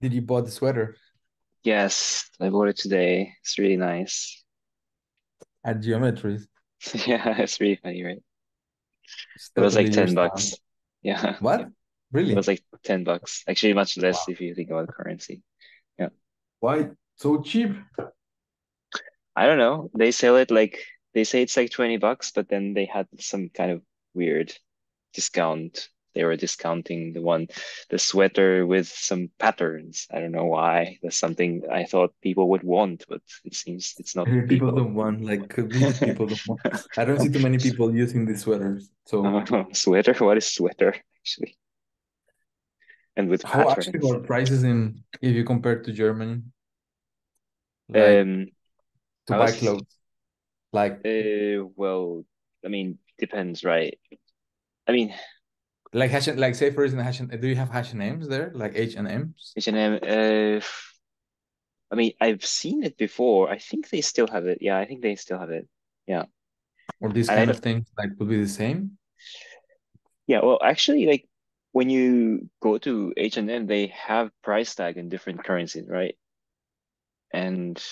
Did you bought the sweater Yes, I bought it today. It's really nice. at Geometries? Yeah, it's really funny, right? It's It was like totally your 10 style. bucks. Yeah, yeah. What? It was Really? like 10 bucks. Actually, much less Wow. if you think about currency. Yeah. Why so cheap? I don't know. They say it's like 20 bucks, but then they had some kind of weird discount. They were discounting the sweater with some patterns. I don't know why. That's something I thought people would want, but it seems it's not Maybe people people. don't want, like, could be that people don't want. I don't see too many people using these sweaters. So Sweater? What is sweater actually? And with how actually patterns. are prices in if you compare to Germany, like Um, to I buy was clothes? Like well, I mean, depends, right? I mean, like say for instance H&M, do you have H&M's there? Like H&M's? H&M, I mean, I've seen it before. I think they still have it. Yeah, I think they still have it. Yeah. Or these And I kind don't, of things like would be the same? yeah, well, actually, like when you go to H&M, they have price tag in different currencies, right? And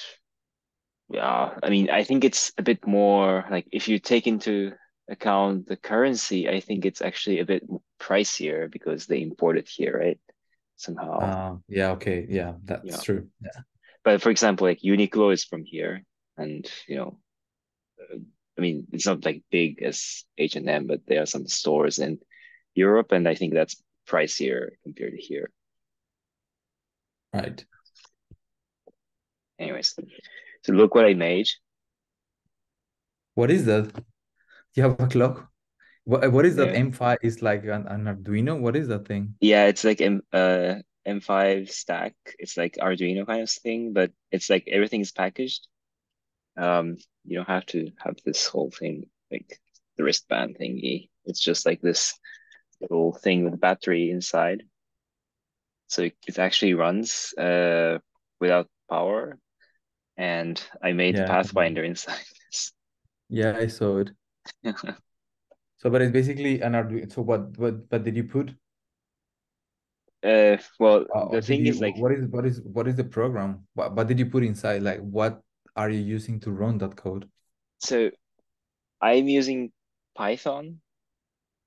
yeah, I mean, I think it's a bit more like if you take into account the currency, I think it's actually a bit pricier because they import it here, right? Somehow. Yeah, okay. Yeah, that's Yeah. true. Yeah. But for example, like Uniqlo is from here, and I mean, it's not like big as H&M, but there are some stores in Europe, and I think that's pricier compared to here. Right. Anyways, so look what I made. What is that? You have a clock? What is that Yeah, M5? Is like an Arduino? What is that thing? yeah, it's like M5 stack. It's like Arduino kind of thing, but it's like everything is packaged. You don't have to have this whole thing like the wristband thingy. It's just like this little thing with a battery inside. So it actually runs without power, and I made the Yeah. Pathfinder inside this. Yeah, I saw it. So, but it's basically an Arduino. So what did you put? Well, Or the did thing you, is like, what is the program? What did you put inside? Like, what are you using to run that code? so I'm using Python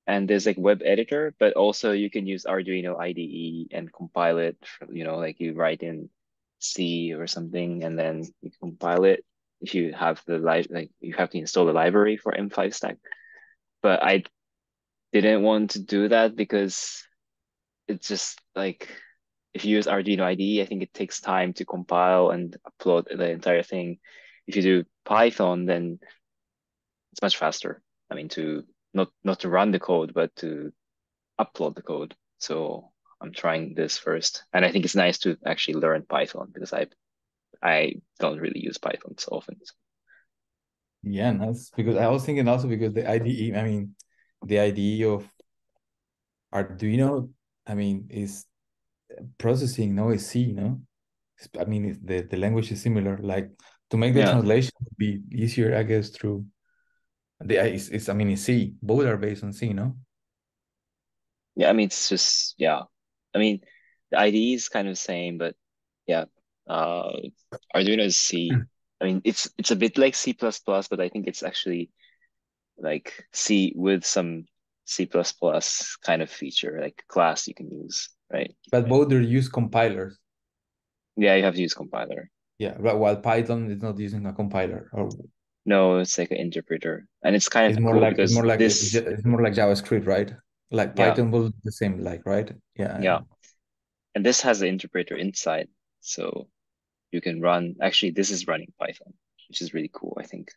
and there's like web editor, but also you can use Arduino IDE and compile it, like you write in C or something and then you compile it if you have like you have to install the library for M5 stack. But I didn't want to do that because it's just like if you use Arduino IDE, I think it takes time to compile and upload the entire thing. If you do Python, then it's much faster. I mean, to not to run the code, but to upload the code. So I'm trying this first, and I think it's nice to actually learn Python because I don't really use Python so often. So, Yeah, nice. Because I was thinking also because the IDE, I mean, the IDE of Arduino, I mean, is processing, no, is C, no? I mean, the language is similar. Like to make the yeah, translation would be easier, I guess, through it's I mean, it's C. Both are based on C, no? yeah. I mean, it's just yeah. I mean, the IDE is kind of the same, but yeah. Uh, Arduino is C. I mean, it's a bit like C++, but I think it's actually like C with some C++ kind of feature, like class you can use, right? But both are use compilers. Yeah, you have to use compiler. Yeah, but while Python is not using a compiler, or No, it's like an interpreter, and it's kind of cool because this, it's more like JavaScript, right? Like yeah, Python will do the same, like, right? Yeah, yeah. yeah, and this has the interpreter inside, so you can run. Actually, this is running Python, which is really cool, I think.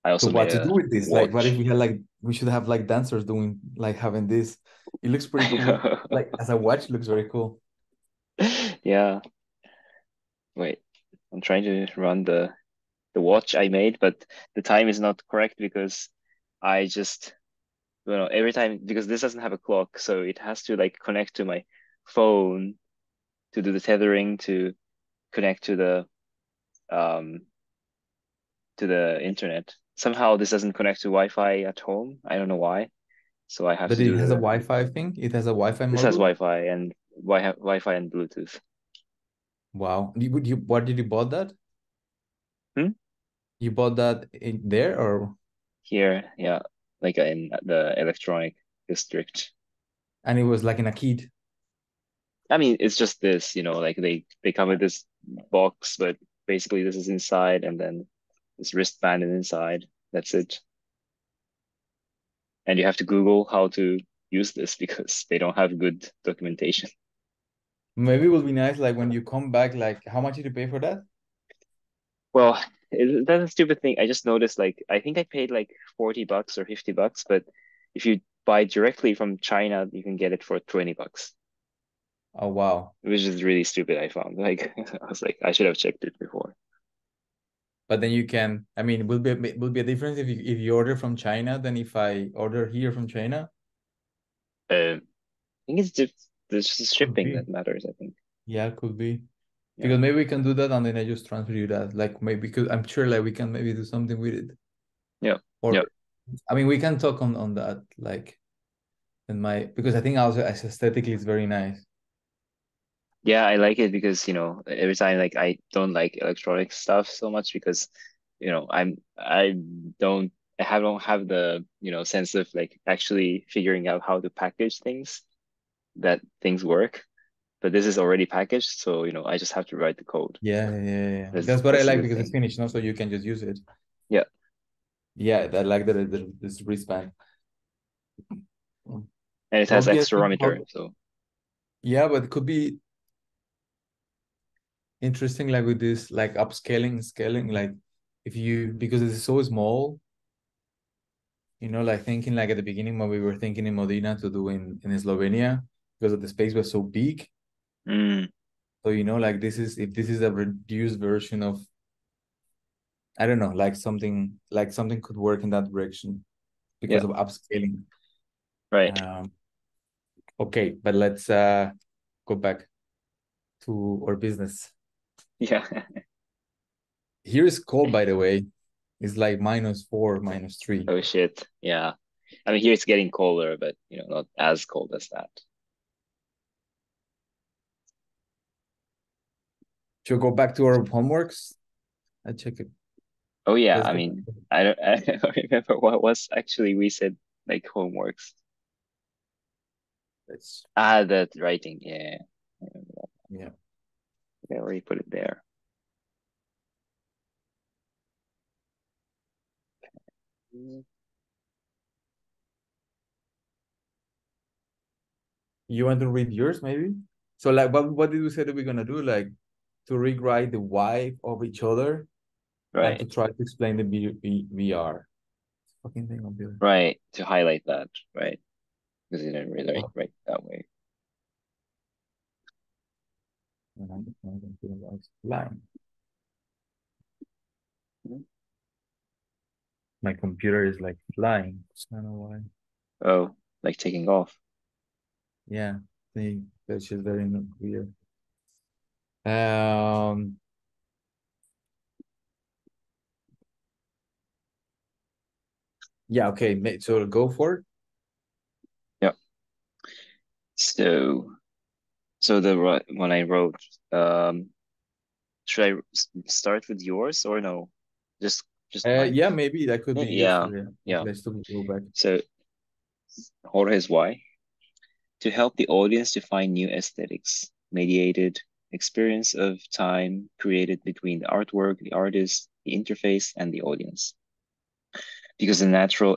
I So also made what to do a with this? Like, what if watch. we had like we should have like dancers doing like having this? It looks pretty cool. Like as a watch, it looks very cool. Yeah, wait, I'm trying to run the watch I made, but the time is not correct because I just every time because this doesn't have a clock, so it has to like connect to my phone to do the tethering to connect um to the internet. Somehow this doesn't connect to Wi-Fi at home. I don't know why. So I have But to it do has a the Wi-Fi thing. It has a Wi-Fi this has module. Wi-Fi and Wi-Fi and Bluetooth. Wow. What did you bought that? Hmm? You bought that in there or Here, yeah, like in the electronic district. and it was like in a kit. I mean, it's just this, like they come with this box, but basically this is inside, and then this wristband is inside. That's it. And you have to Google how to use this because they don't have good documentation. Maybe it would be nice like when you come back, like how much did you pay for that? Well, that's a stupid thing. I just noticed, like, I think I paid like $40 or $50, but if you buy directly from China, you can get it for $20, Oh wow. which is really stupid, I found. Like, I was like, I should have checked it before. But then you can, I mean, will be a difference if you order from China than if I order here from China? I think it's just the Could shipping be. that matters, I think. Yeah, could be. Yeah. Because maybe we can do that and then I just transfer you that. Like maybe because I'm sure like we can maybe do something with it. Yeah. Or Yeah. I mean we can talk on that like in my because I think also aesthetically it's very nice. Yeah, I like it because, every time like I don't like electronic stuff so much because, I don't don't have the, sense of like actually figuring out how to package things that things work. But this is already packaged, so I just have to write the code. Yeah. That's That's what I that's a like good because it's thing. finished now, so you can just use it. Yeah. Yeah, I like the this wristband. And it has Don't be asking accelerometer, about so yeah, but it could be interesting like with this like upscaling, scaling, like if you because it's so small, like thinking like at the beginning when we were thinking in Modena to do in Slovenia because the space was so big. mm, So like this is if this is a reduced version of I don't know, like something could work in that direction yeah, because of upscaling. right. Um, okay, but let's go back to our business. Yeah. Here is cold, by the way. It's like -4, -3. Oh shit. Yeah. I mean, here it's getting colder, but not as cold as that. Should we go back to our homeworks? I check it. Oh yeah, Let's I go back. mean, I don't remember what was actually we said like homeworks. Let's Ah, that writing. Yeah. I remember that. yeah. I already put it there. Mm. You want to read yours, maybe? So like what did we say that we're gonna do? Like to rewrite the why of each other and to Right. try to explain the VR. Fucking thing on the Right. To highlight that, right? Because you didn't really write that way. line. Mhm. My computer is like flying. I don't know why. Oh, like taking off. Yeah, that's just very weird. Yeah, okay. So go for it. Yeah. So, when I wrote, should I start with yours or no? Just mine. Yeah, maybe that could be Yeah. useful. Yeah, Yeah. let's go back. So, Jorge's why? To help the audience to find new aesthetics, mediated experience of time created between the artwork, the artist, the interface, and the audience. Because the natural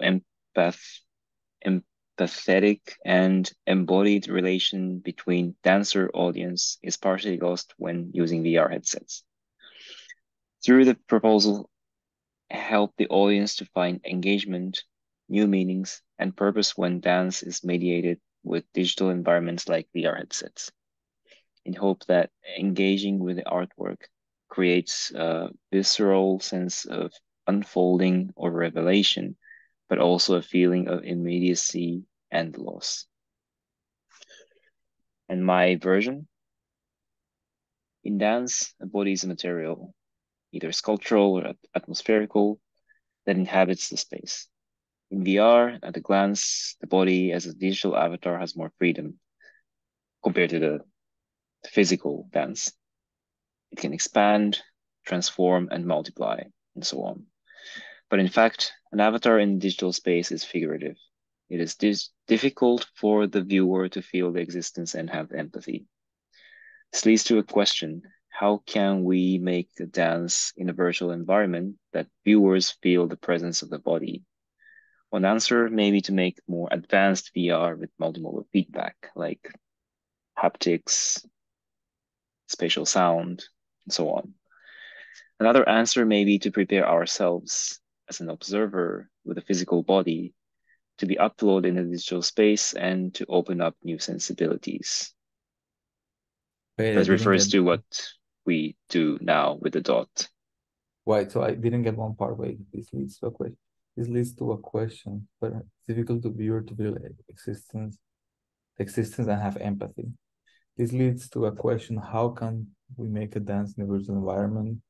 empathetic and embodied relation between dancer audience is partially lost when using VR headsets. Through the proposal, help the audience to find engagement, new meanings, and purpose when dance is mediated with digital environments like VR headsets, in hope that engaging with the artwork creates a visceral sense of unfolding or revelation, but also a feeling of immediacy and loss. And my version in dance, a body is a material, either sculptural or atmospherical, that inhabits the space. In VR, at a glance, the body as a digital avatar has more freedom compared to the physical dance. It can expand, transform, and multiply, and so on. But in fact, an avatar in digital space is figurative. It is difficult for the viewer to feel the existence and have empathy. This leads to a question: how can we make a dance in a virtual environment that viewers feel the presence of the body? One answer may be to make more advanced VR with multimodal feedback, like haptics, spatial sound, and so on. Another answer may be to prepare ourselves as an observer with a physical body to be uploaded in a digital space and to open up new sensibilities. Wait, I That didn't refers get to what we do now with the dot. why. So I didn't get one part. Wait, this leads to a question. This leads to a question, but it's difficult to viewer to feel existence and have empathy. This leads to a question: how can we make a dance in a virtual environment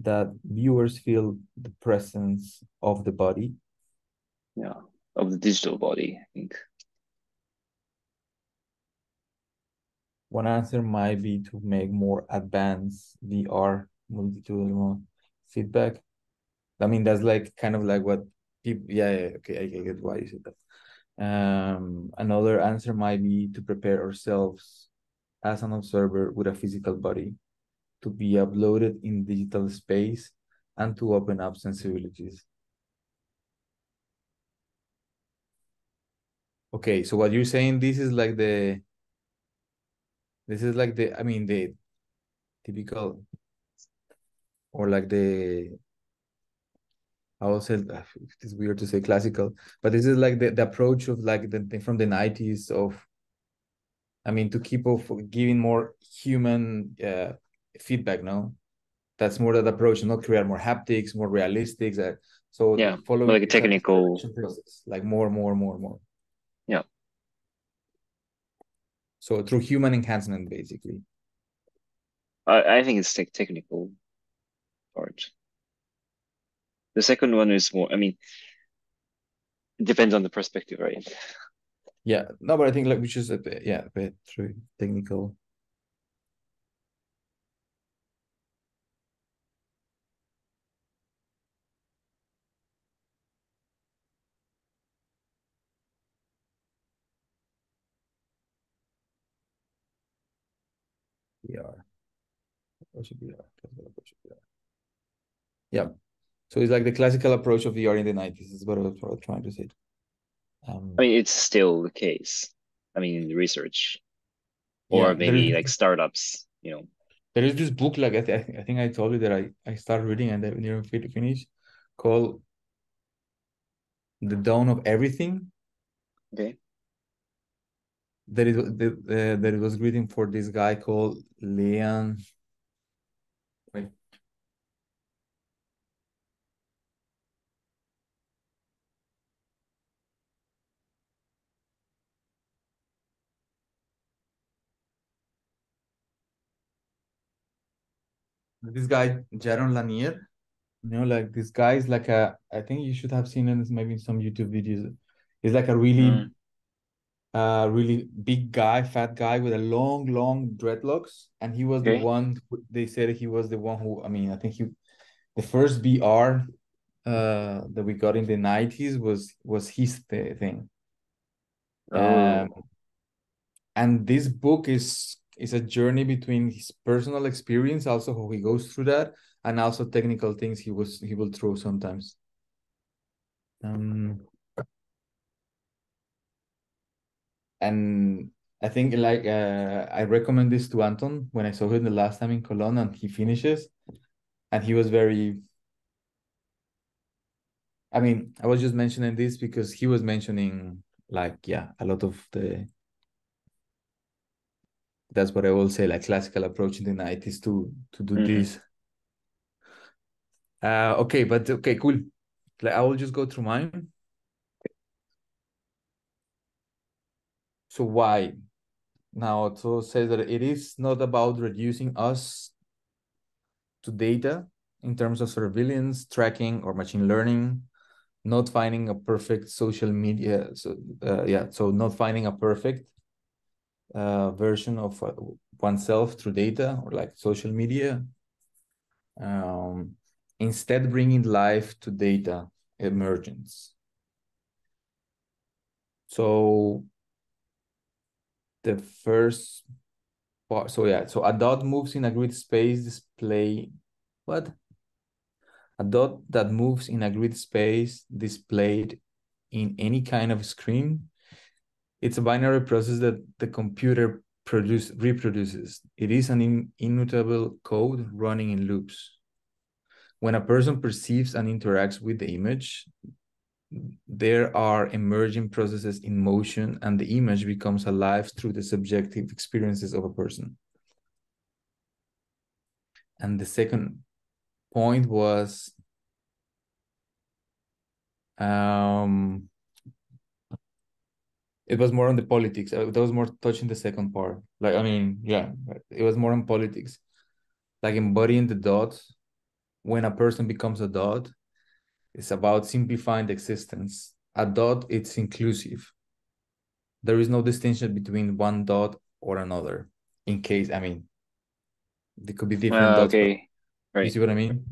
that viewers feel the presence of the body? Yeah, of the digital body, I think. One answer might be to make more advanced VR multitudinal feedback. I mean, that's like kind of like what people, yeah, yeah, okay, I get why you said that. Another answer might be to prepare ourselves as an observer with a physical body to be uploaded in digital space and to open up sensibilities. Okay, so what you're saying, I mean, the typical, or like the, I will say, it's weird to say classical, but this is like the approach of like from the 90s of, I mean, to keep off giving more human feedback, no? That's more that approach, not create more haptics, more realistic. So Yeah, following like a this technical. iteration process, like more. Yeah, So through human enhancement, basically. I think it's technical part. The second one is more. I mean, it depends on the perspective, right? Yeah, no, but I think like we just a bit through technical. VR. Approach of VR. Classical approach of VR. Yeah. So it's like the classical approach of VR in the 90s is what I was trying to say. I Um, mean, it's still the case. I mean, in research or yeah, maybe like startups, there is this book like I think I told you that I started reading and I never finish, called The Dawn of Everything. Okay. That it was reading for this guy called Leon. Wait, this guy Jaron Lanier. You know, like this guy is like a. I think you should have seen him maybe in some YouTube videos. He's like a Mm, really big guy, fat guy with a long dreadlocks, and he was the okay. one. They said he was the one who. I mean, I think the first VR that we got in the 90s was his thing. Um, Oh, and this book is a journey between his personal experience, also how he goes through that, and also technical things he will throw sometimes. Um, and I think like I recommend this to Anton when I saw him the last time in Cologne, and he finishes, and he was very. I mean, I was just mentioning this because he was mentioning like yeah, a lot of the that's what I will say, like classical approach in the 90s to do hmm. this. Okay, but okay, cool. Like, I will just go through mine. So why? Now it also says that it is not about reducing us to data in terms of surveillance, tracking, or machine learning, not finding a perfect social media. So yeah, so not finding a perfect version of oneself through data or like social media. Um, Instead, bringing life to data emergence. So the first part, so yeah, so a dot moves in a grid space display. What? A dot that moves in a grid space displayed in any kind of screen. It's a binary process that the computer reproduces. It is an immutable code running in loops. When a person perceives and interacts with the image, there are emerging processes in motion, and the image becomes alive through the subjective experiences of a person. And the second point was um, it was more on the politics. That was more touching the second part. Like, I mean, yeah, it was more on politics, like embodying the dot. When a person becomes a dot, it's about simplifying the existence. A dot, it's inclusive. There is no distinction between one dot or another. In case, I mean, there could be different dots, but Okay. you Right. see what I mean?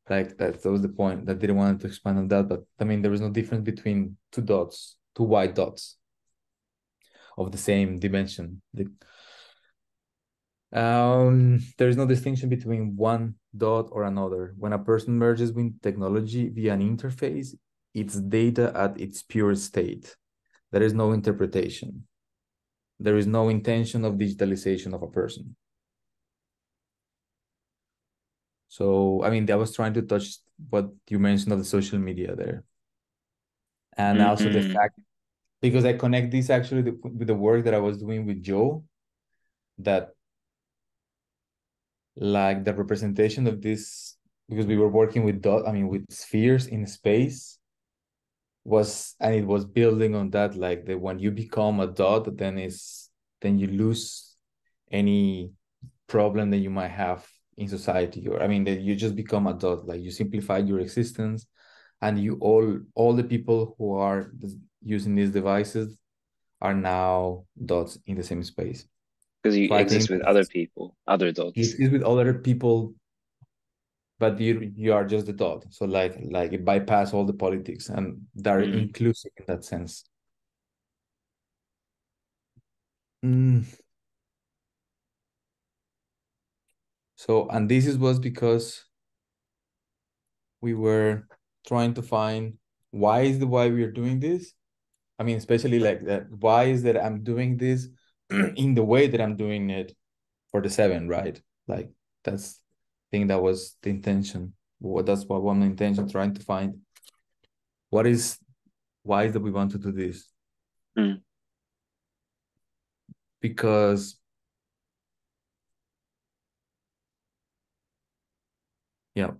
Like that was the point. That didn't want to expand on that, but I mean, there is no difference between two dots, two white dots of the same dimension. There is no distinction between one dot or another. When a person merges with technology via an interface, it's data at its pure state. There is no interpretation. There is no intention of digitalization of a person. So, I mean, I was trying to touch what you mentioned of the social media there. And also the Mm-hmm. fact, because I connect this actually with the work that I was doing with Joe, that like the representation of this, because we were working with with spheres in space, was, and it was building on that, like that when you become a dot, then you lose any problem that you might have in society, or I mean that you just become a dot, like you simplify your existence, and you all the people who are using these devices are now dots in the same space. Because you So I exist think with other people, other dots. it is with other people, but you are just the dot. So like it bypass all the politics, and they're Mm. inclusive in that sense. Mm. So, and was because we were trying to find why we are doing this. I mean, especially like that. Why is that I'm doing this in the way that I'm doing it for the seven, right? Like that's I think that was the intention. That's what one intention, trying to find what is why is that we want to do this. Mm. Because yeah,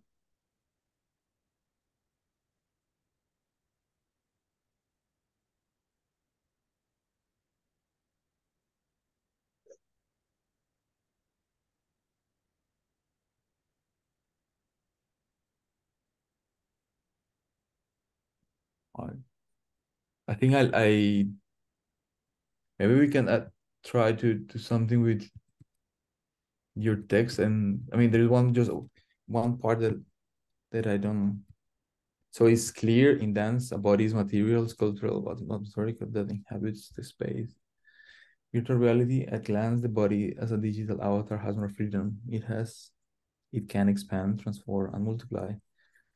I, I think I maybe we can try to do something with your text. And I mean, there's one part that I don't. So it's clear in dance, a body's materials, cultural, but not historical, that inhabits the space. Virtual reality, at glance, the body as a digital avatar has more freedom. It can expand, transform, and multiply.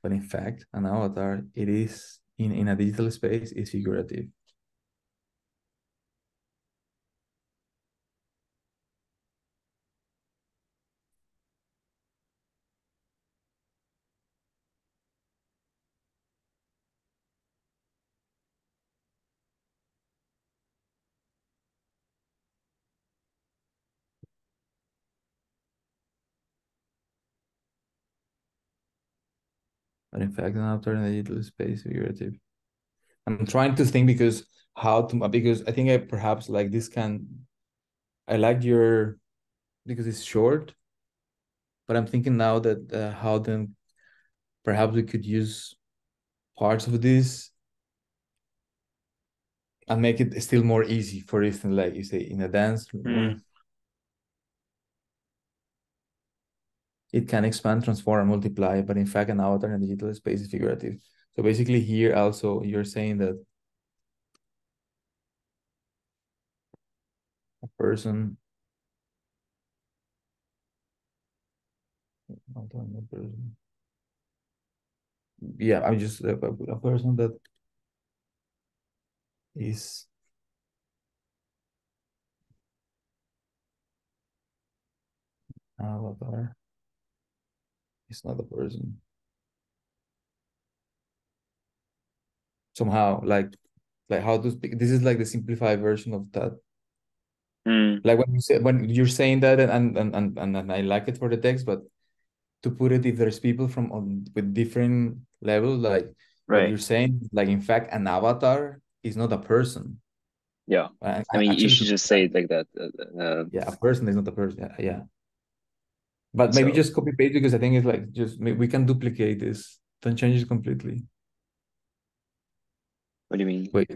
But in fact, an avatar, it is in a digital space, is figurative. But in fact, an avatar in a digital space, figurative. I'm trying to think because I think I perhaps like this can I like your because it's short, but I'm thinking now that how then perhaps we could use parts of this and make it still more easy. For instance, like you say in a dance room, it can expand, transform, and multiply, but in fact, an avatar in a digital space is figurative. So basically, here also you're saying that a person, not a person, yeah, I'm just a person that is avatar is not a person. Somehow, like how to speak. This is like the simplified version of that. Mm, Like when you say when you're saying that, and I like it for the text, but to put it, if there's people from with different levels, like what right. you're saying, like in fact, an avatar is not a person. Yeah. I I mean, you actually should could, just say it like that. yeah, a person is not a person. Yeah, yeah. But maybe So just copy paste because I think it's like just we can duplicate this. Don't change it completely. what do you mean? Wait,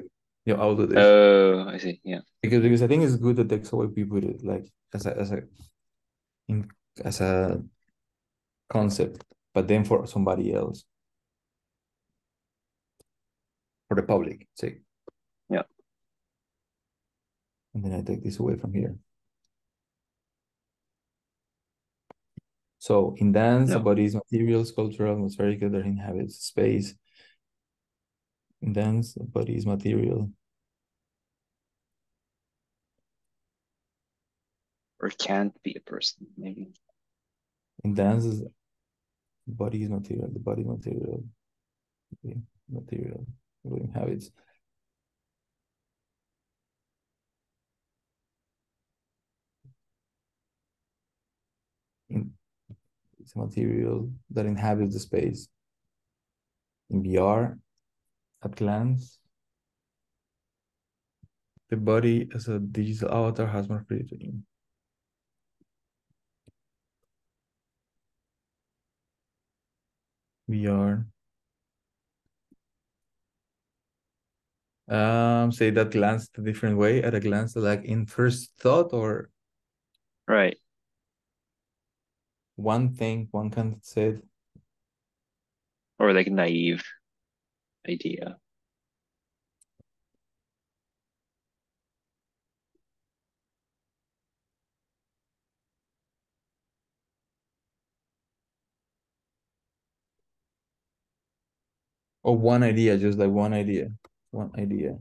yeah, I'll do this Oh, I see. Yeah. because I think it's good that that's how we put it, like in, as a concept, but then for somebody else, for the public, say. Yeah. And then I take this away from here. So in dance, a No. body is material, sculptural, atmospheric that inhabits space. In dance, a body is material. Or can't be a person, maybe. In dance, the body is material. The body is material. Okay. Material. It inhabits. In, it's a material that inhabits the space. In VR, at glance, the body as a digital avatar has more freedom. In VR, say that glance a different way. At a glance, like in first thought, or Right. one thing one can say. Or like naive idea. Or one idea, just like one idea. One idea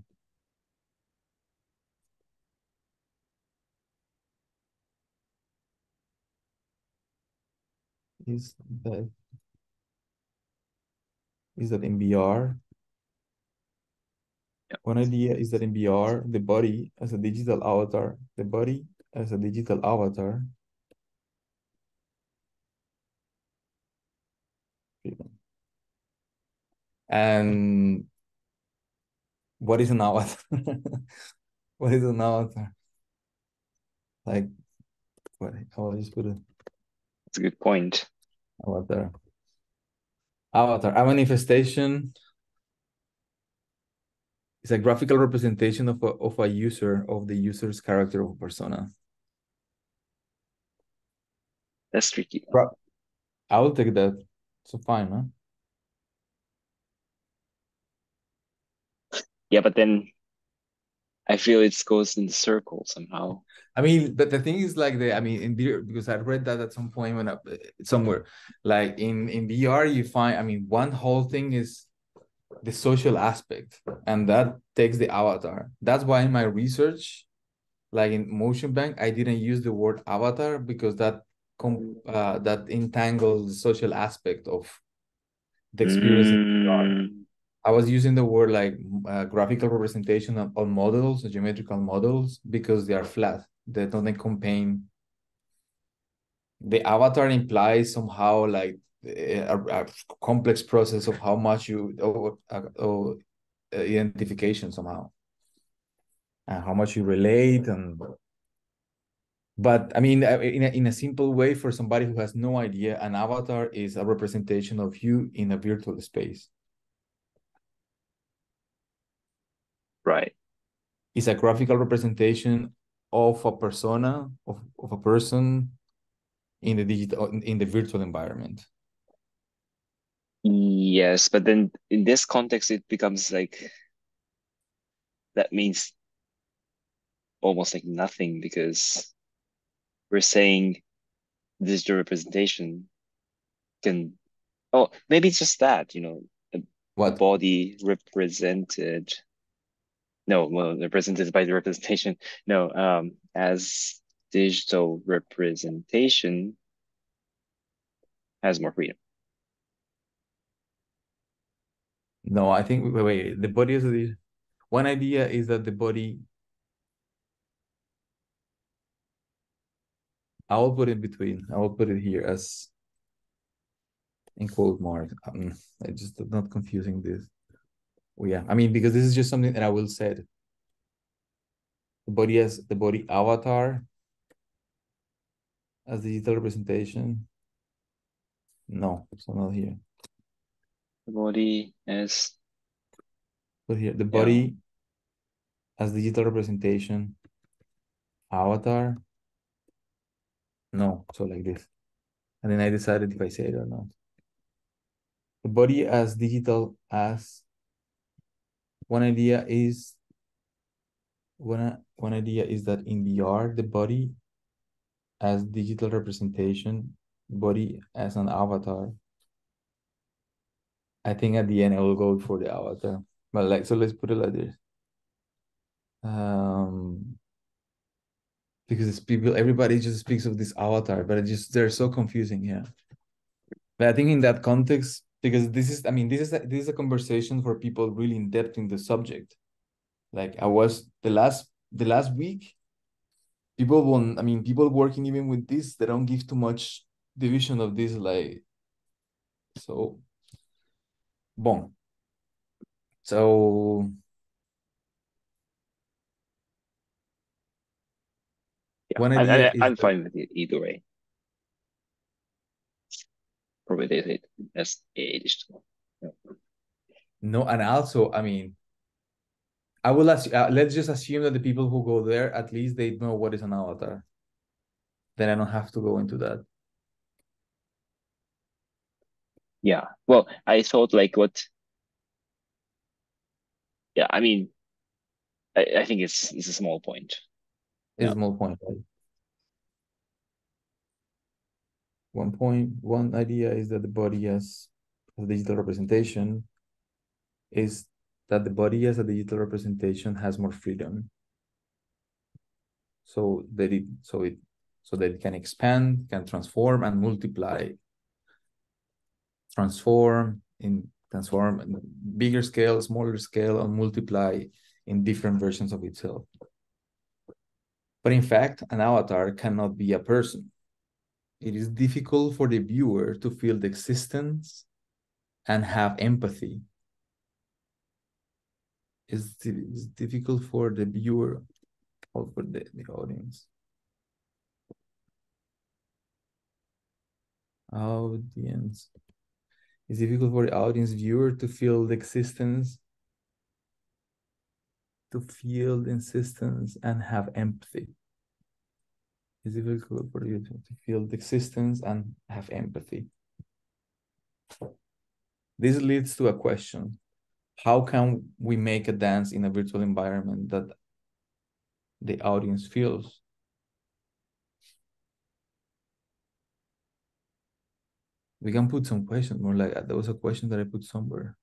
is that in VR, Yeah. one idea is that in VR, the body as a digital avatar, the body as a digital avatar, and what is an avatar? What is an avatar? Like, what? I'll just put it That's a good point. avatar. Avatar, a manifestation is a graphical representation of a user, of the user's character or persona. That's tricky. I will take that. So fine, huh? Yeah, but then I feel it goes in the circle somehow. I mean, but the thing is like I mean, in VR, because I read that at some point when somewhere, like in VR, you find, I mean, one whole thing is the social aspect, and that takes the avatar. That's why in my research, like in Motion Bank, I didn't use the word avatar because that entangles the social aspect of the experience in VR. Mm, I was using the word like graphical representation on models, geometrical models, because they are flat. They don't contain. The avatar implies somehow like a complex process of how much you identification somehow, and how much you relate. And but I mean, in a simple way, for somebody who has no idea, an avatar is a representation of you in a virtual space. right. is a graphical representation of a persona, of a person in the digital, in the virtual environment. Yes, but then in this context, it becomes like that means almost like nothing because we're saying digital representation can, oh, maybe it's just that, a What? body represented, no, well, represented by the representation, no, as digital representation has more freedom. No, I think wait, the body is the one idea is that the body. I will put it between. I will put it here as in quote mark. I just not confusing this. Oh, yeah, I mean because this is just something that I will say. The body as the body avatar as digital representation. No, so not here. The body as, But here the yeah, body as digital representation avatar. No, so like this. And then I decided if I say it or not. The body as digital as one idea is one idea is that in VR the body as digital representation, body as an avatar. I think at the end I will go for the avatar. But like so let's put it like this. Um because it's people everybody just speaks of this avatar, but it just they're so confusing, yeah. But I think in that context, because this is I mean this is a conversation for people really in depth in the subject. Like I was the last week, people won't I mean people working even with this, they don't give too much division of this, like so bon. So yeah. one And, idea and is I'm that fine with it either way. Probably they say it as a digital. Yeah. no, and also I mean I will let's just assume that the people who go there at least they know what is an avatar. Then I don't have to go into that. Yeah. Well, I thought like what, yeah, I mean, I think it's a small point. It's Yeah. a small point, right? One point, one idea is that the body as a digital representation is that the body as a digital representation has more freedom. So that it can expand, can transform and multiply, transform in bigger scale, smaller scale, and multiply in different versions of itself. But in fact, an avatar cannot be a person. It is difficult for the viewer to feel the existence and have empathy. It's difficult for the viewer or for the audience. Audience. It's difficult for the audience viewer to feel the existence, and have empathy. It's difficult for you to feel the existence and have empathy. This leads to a question. How can we make a dance in a virtual environment that the audience feels? We can put some questions more like there was a question that I put somewhere.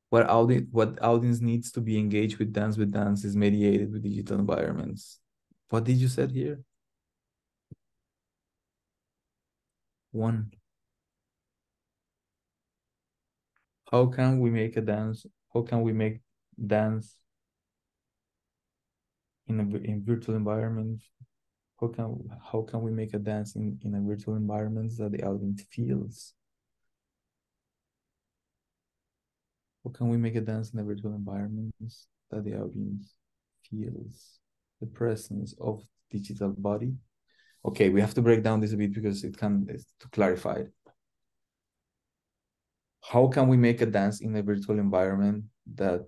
What audience needs to be engaged with dance is mediated with digital environments. What did you say here? One. How can we make a dance? How can we make dance in virtual environments? How can we make a dance in a virtual environment that the audience feels? How can we make a dance in a virtual environment that the audience feels the presence of digital body? Okay, we have to break down this a bit because to clarify it. How can we make a dance in a virtual environment that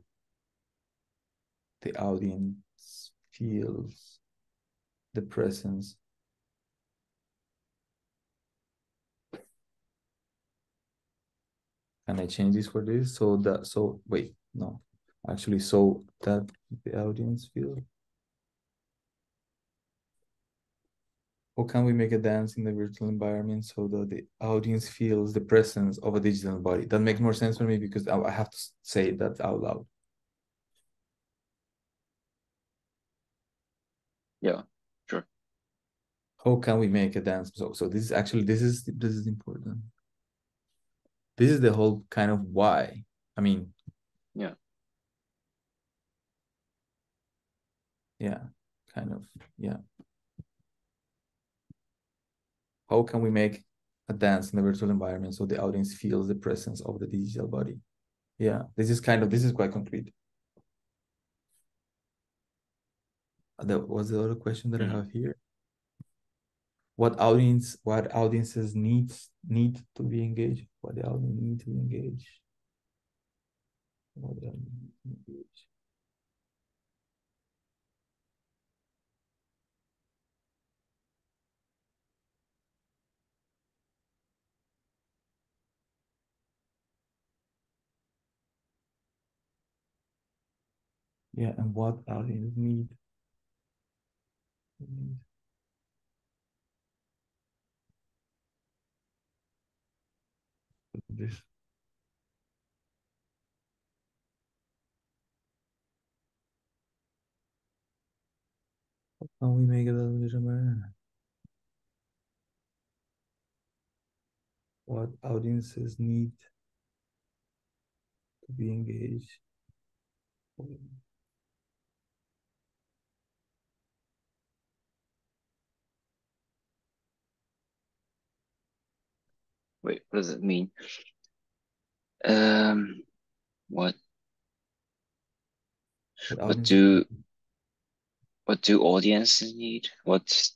the audience feels the presence. Can I change this for this? So that, so wait, no, actually, so that the audience feels. How can we make a dance in the virtual environment so that the audience feels the presence of a digital body? That makes more sense for me because I have to say that out loud. Yeah, sure. How can we make a dance? So this is actually this is important. This is the whole kind of why. I mean, Yeah. yeah, kind of, yeah. How can we make a dance in the virtual environment so the audience feels the presence of the digital body? Yeah, this is quite concrete. That was the other question that I Mhm. have here. What audiences need to be engaged? What the audience need to be engaged? What the audience need to be engaged? Yeah, and what audience need this? How we make it a little man? What audiences need to be engaged? Wait, what does it mean? Um, what What what audiences need? do what do audiences need? What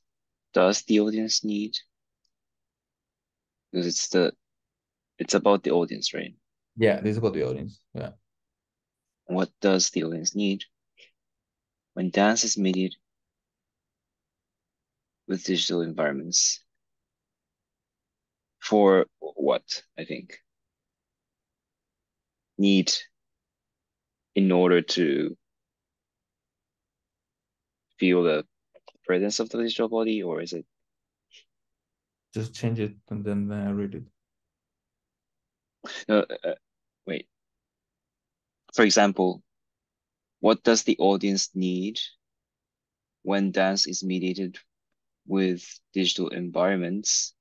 does the audience need? Because it's about the audience, right? Yeah, this is about the audience. Yeah. What does the audience need when dance is mediated with digital environments? For what, I think, need in order to feel the presence of the digital body, or is it Just change it and then read it. no, wait. For example, what does the audience need when dance is mediated with digital environments?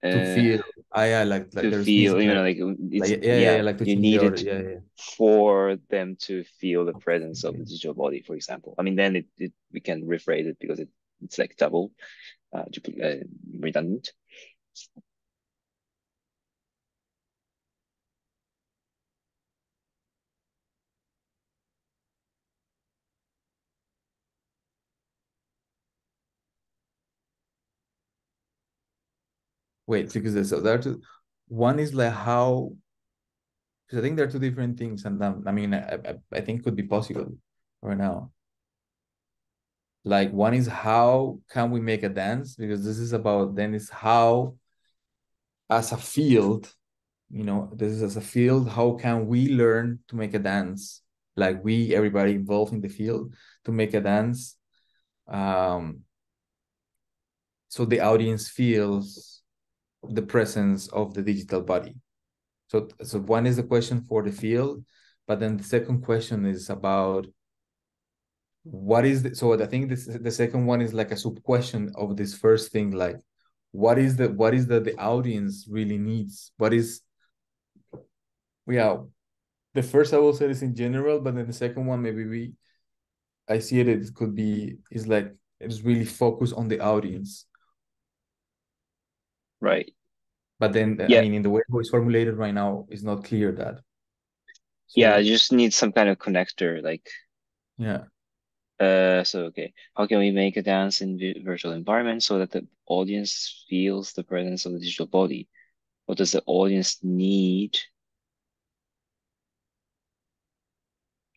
To Uh, feel, yeah, to there's needs feel, like, like like it's yeah, yeah, like to you change the need order. it Yeah, yeah. for them to feel the presence of the Okay. digital body, for example. I mean, then we can rephrase it because it's like double, redundant. Wait, because there are two. One is like how, because I think there are two different things, and I mean, I think could be possible right now. Like one is how can we make a dance? Because this is about then is how as a field, this is as a field, how can we learn to make a dance? Like we, everybody involved in the field to make a dance. Um, so the audience feels the presence of the digital body. So one is the question for the field, but then the second question is about what is the, so I think the second one is like a sub question of this first thing, like what is that the audience really needs? What is, yeah, the first I will say is in general, but then the second one maybe I see it could be is like it's really focused on the audience. Right. But then I Yeah. mean in the way it's formulated right now is not clear that. Yeah. So You just need some kind of connector, like, yeah. so, okay. How can we make a dance in virtual environment so that the audience feels the presence of the digital body? What does the audience need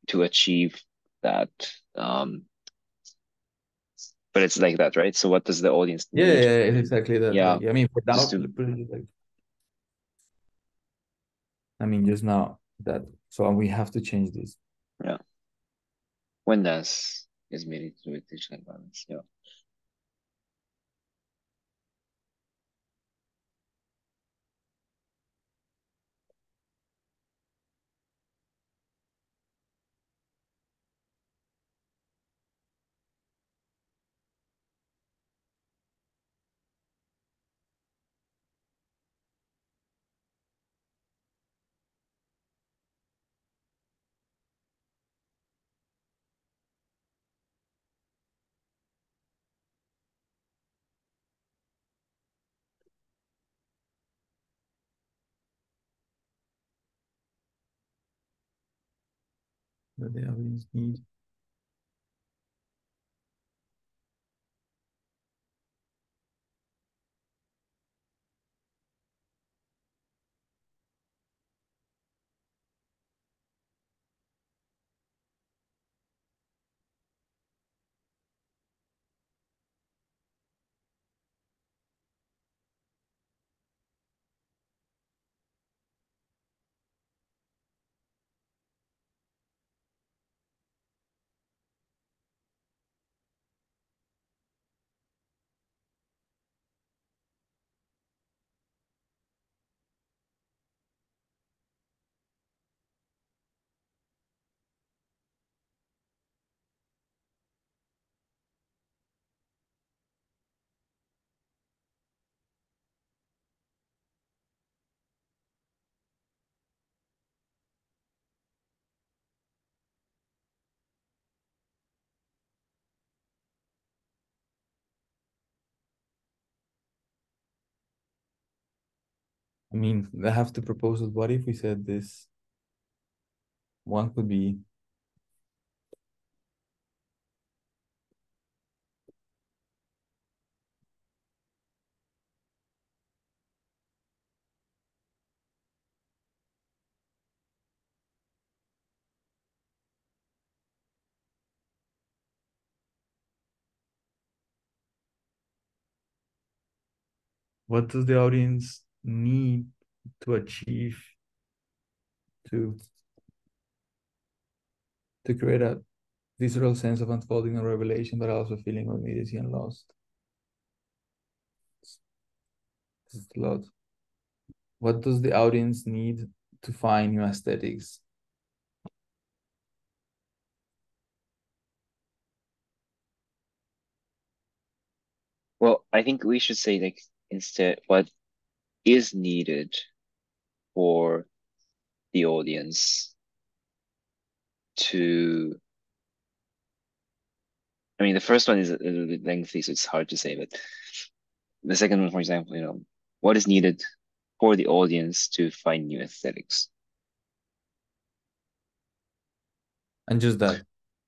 to achieve that. But it's like that, right? So what does the audience Yeah, yeah, need? yeah, it's exactly that. Yeah, Like, I mean, for just now, to like, I mean, just now that, so we have to change this. yeah. When dance is made with digital balance. Yeah. That the audience need. I mean, I have to propose it. What if we said this? One could be, what does the audience need to achieve to create a visceral sense of unfolding and revelation, but also feeling of immediacy and lost? This is a lot. What does the audience need to find new aesthetics? Well, I think we should say like instead what is needed for the audience to I mean the first one is a little bit lengthy, so it's hard to say, but the second one, for example, what is needed for the audience to find new aesthetics? And just that.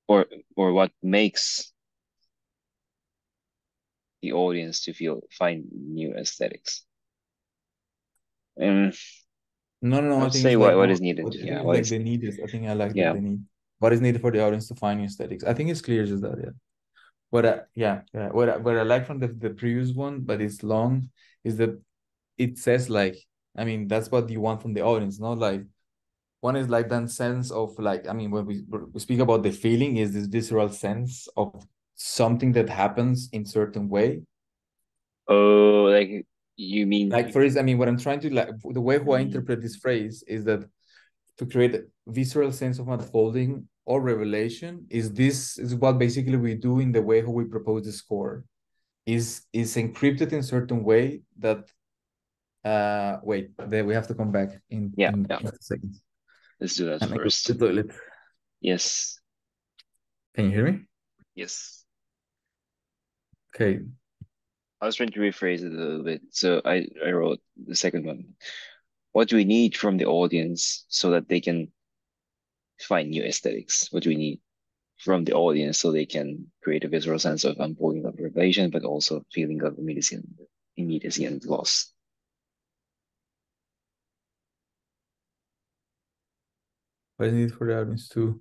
Or what makes the audience to find new aesthetics? Um, No, no, I no. I would think say it's like what more. is needed. I think Yeah, it's what like is the need is. I think I like that yeah. the need. What is needed for the audience to find new aesthetics? I think it's clear, just that. Yeah. Yeah, yeah. What I like from the previous one, but it's long, is that it says like, I mean, that's what you want from the audience, not like one is like that sense of like, I mean, when we speak about the feeling, is this visceral sense of something that happens in certain way. Oh, like you mean Like for instance, I mean, what I'm trying to like the way who I mm, interpret this phrase is that to create a visceral sense of unfolding or revelation is what basically we do in the way how we propose the score is encrypted in certain way that wait, there we have to come back yeah, yeah. in a second. Let's do that And I go to the first. toilet. Yes. Can you hear me? Yes. Okay. I was trying to rephrase it a little bit. So I wrote the second one. What do we need from the audience so that they can find new aesthetics? What do we need from the audience so they can create a visceral sense of unfolding of revelation, but also feeling of immediacy and loss? What is it for the audience too?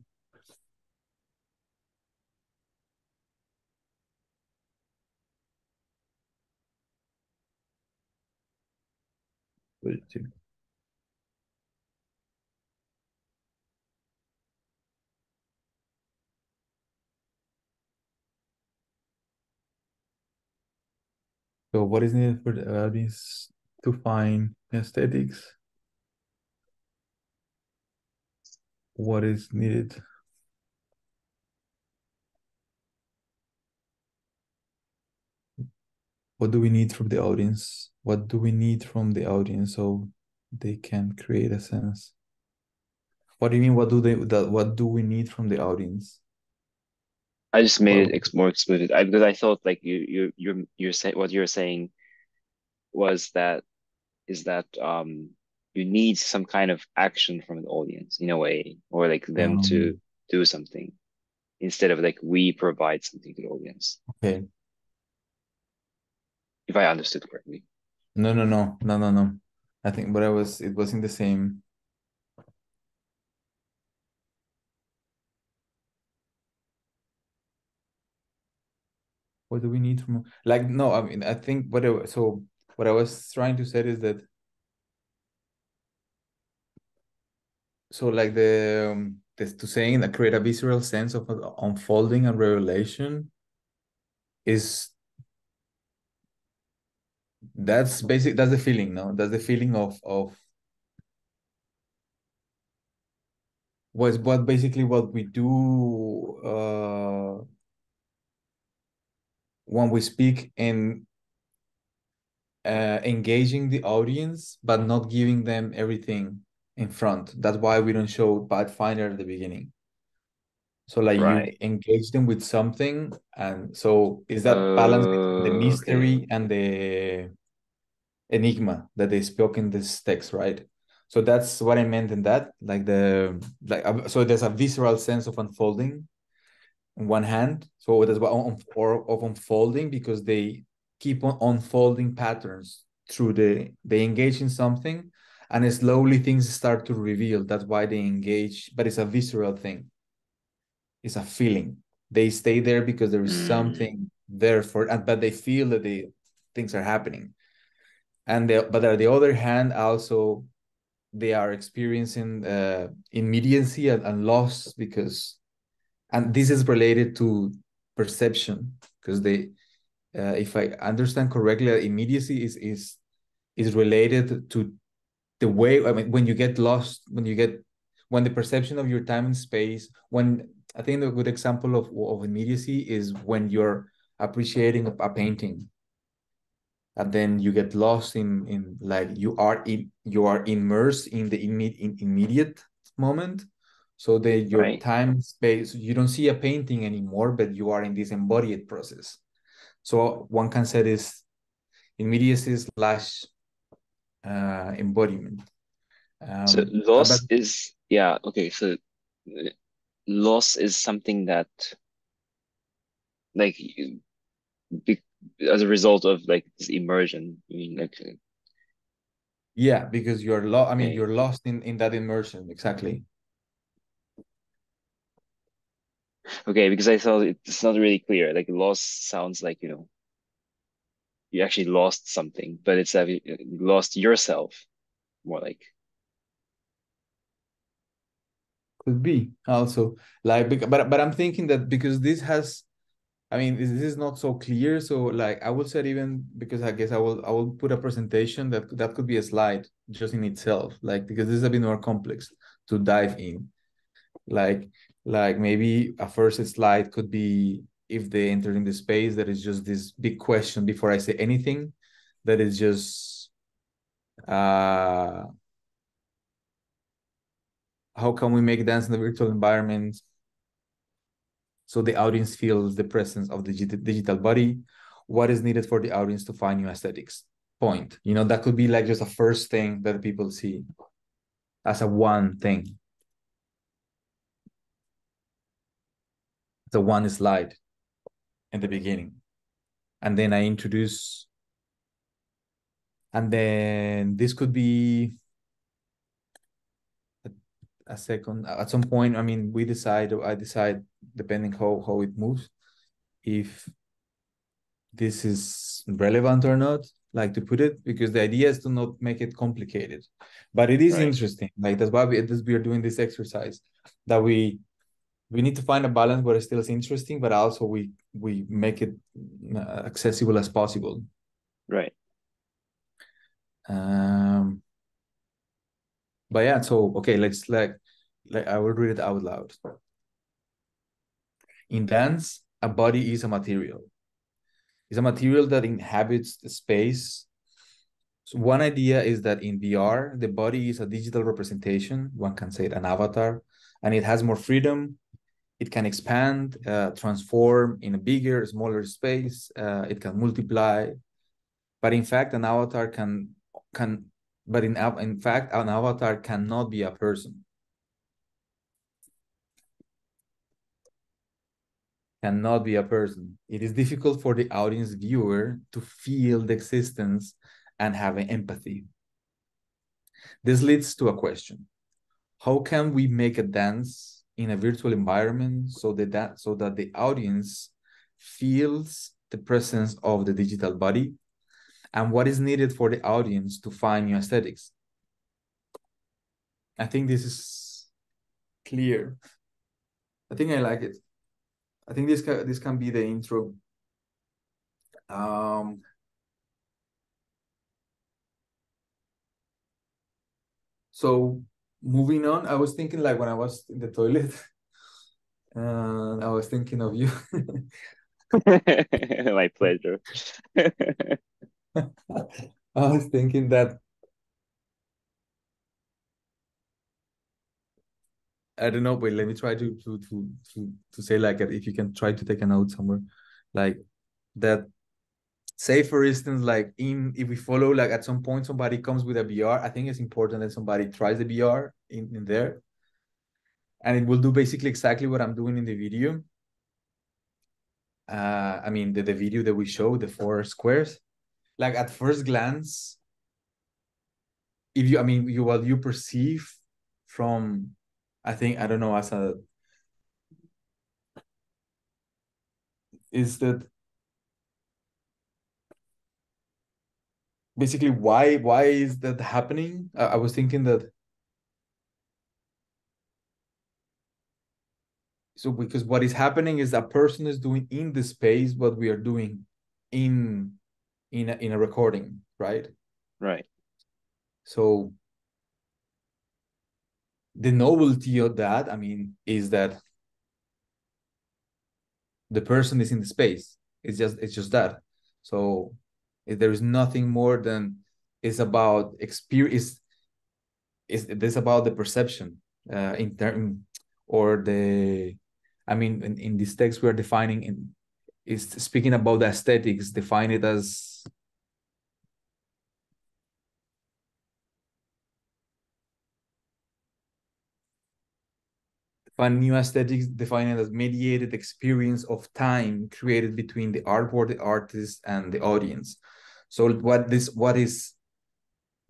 So what is needed for the audience to find aesthetics? What is needed? What do we need from the audience? What do we need from the audience so they can create a sense? What do you mean? What do we need from the audience? I just made What, it more explicit. Because I thought like you're saying what you're saying was that is that you need some kind of action from the audience in a way, or like them to um, do something instead of like we provide something to the audience, okay. if I understood correctly. No. I think, but it was in the same. What do we need from, like, no, I mean, I think so what I was trying to say is that, so like to saying that create a visceral sense of unfolding and revelation is, that's the feeling, no? That's the feeling of what basically what we do when we speak and engaging the audience, but not giving them everything in front. That's why we don't show Pathfinder at the beginning. So like you Right. engage them with something, and so is that balance between the Okay. mystery and the enigma that they spoke in this text, right? So that's what I meant in that, like so there's a visceral sense of unfolding on one hand. So that's what or of unfolding because they keep on unfolding patterns through they engage in something, and slowly things start to reveal. That's why they engage, but it's a visceral thing. It's a feeling. They stay there because there is Mm, something there but they feel that things are happening. But on the other hand, also they are experiencing immediacy and loss and this is related to perception because if I understand correctly, immediacy is related to the way, I mean, when you get lost, when the perception of your time and space, when I think a good example of immediacy is when you're appreciating a painting, and then you get lost in like you are immersed in the immediate moment. So your right. time space, you don't see a painting anymore, but you are in this embodied process. So one can say this immediacy slash embodiment. So But loss is, yeah, okay. So uh, loss is something that like be, as a result of like this immersion. I mean, like, yeah, because I mean, okay, you're lost in that immersion. Exactly. okay, because I thought it's not really clear. Like loss sounds like, you actually lost something, but it's that you lost yourself more like, Could be also like, but I'm thinking that because this has, I mean, this is not so clear. So like I would say, even because I guess I will put a presentation that could be a slide just in itself, like because this is a bit more complex to dive in. Like maybe a first slide could be if they enter in the space, that is just this big question before I say anything. That is just how can we make dance in the virtual environment so the audience feels the presence of the digital body? What is needed for the audience to find new aesthetics? Point. That could be like just a first thing that people see as a one thing. It's a one slide in the beginning. And then I introduce, and then this could be a second. At some point, I mean, I decide, depending how it moves, if this is relevant or not. like to put it, because the idea is to not make it complicated. But it is Right. interesting. Like that's why we are doing this exercise, that we need to find a balance where it still is interesting, but also we make it accessible as possible. Right. Um, but yeah, so okay, let's like I will read it out loud. In dance, a body is a material. It's a material that inhabits the space. So one idea is that in VR, the body is a digital representation. One can say it an avatar, and it has more freedom. It can expand, transform in a bigger, smaller space. It can multiply. But in fact, an avatar can but in fact, an avatar cannot be a person. Cannot be a person. It is difficult for the audience viewer to feel the existence and have empathy. This leads to a question. How can we make a dance in a virtual environment so that the audience feels the presence of the digital body, and what is needed for the audience to find new aesthetics? I think this is clear. I think I like it. I think this can be the intro. Um, so moving on, I was thinking like when I was in the toilet, and I was thinking of you. My pleasure. I was thinking that I don't know, but let me try to say like if you can try to take a note somewhere, like that. Say for instance, like in if we follow like at some point somebody comes with a VR, I think it's important that somebody tries the VR in there, and it will do basically exactly what I'm doing in the video. I mean the video that we show, the four squares. Like at first glance, if you I mean you what you perceive from, I think I don't know as a is that basically why is that happening? I was thinking that so because what is happening is a person is doing in the space what we are doing in in a recording, right? Right. So the novelty of that, I mean, is that the person is in the space. It's just that. So there is nothing more than it's about experience. Is this about the perception in term or the? I mean, in this text we are defining is speaking about the aesthetics. Define it as define new aesthetics. Define it as mediated experience of time created between the artwork, the artist, and the audience. So what is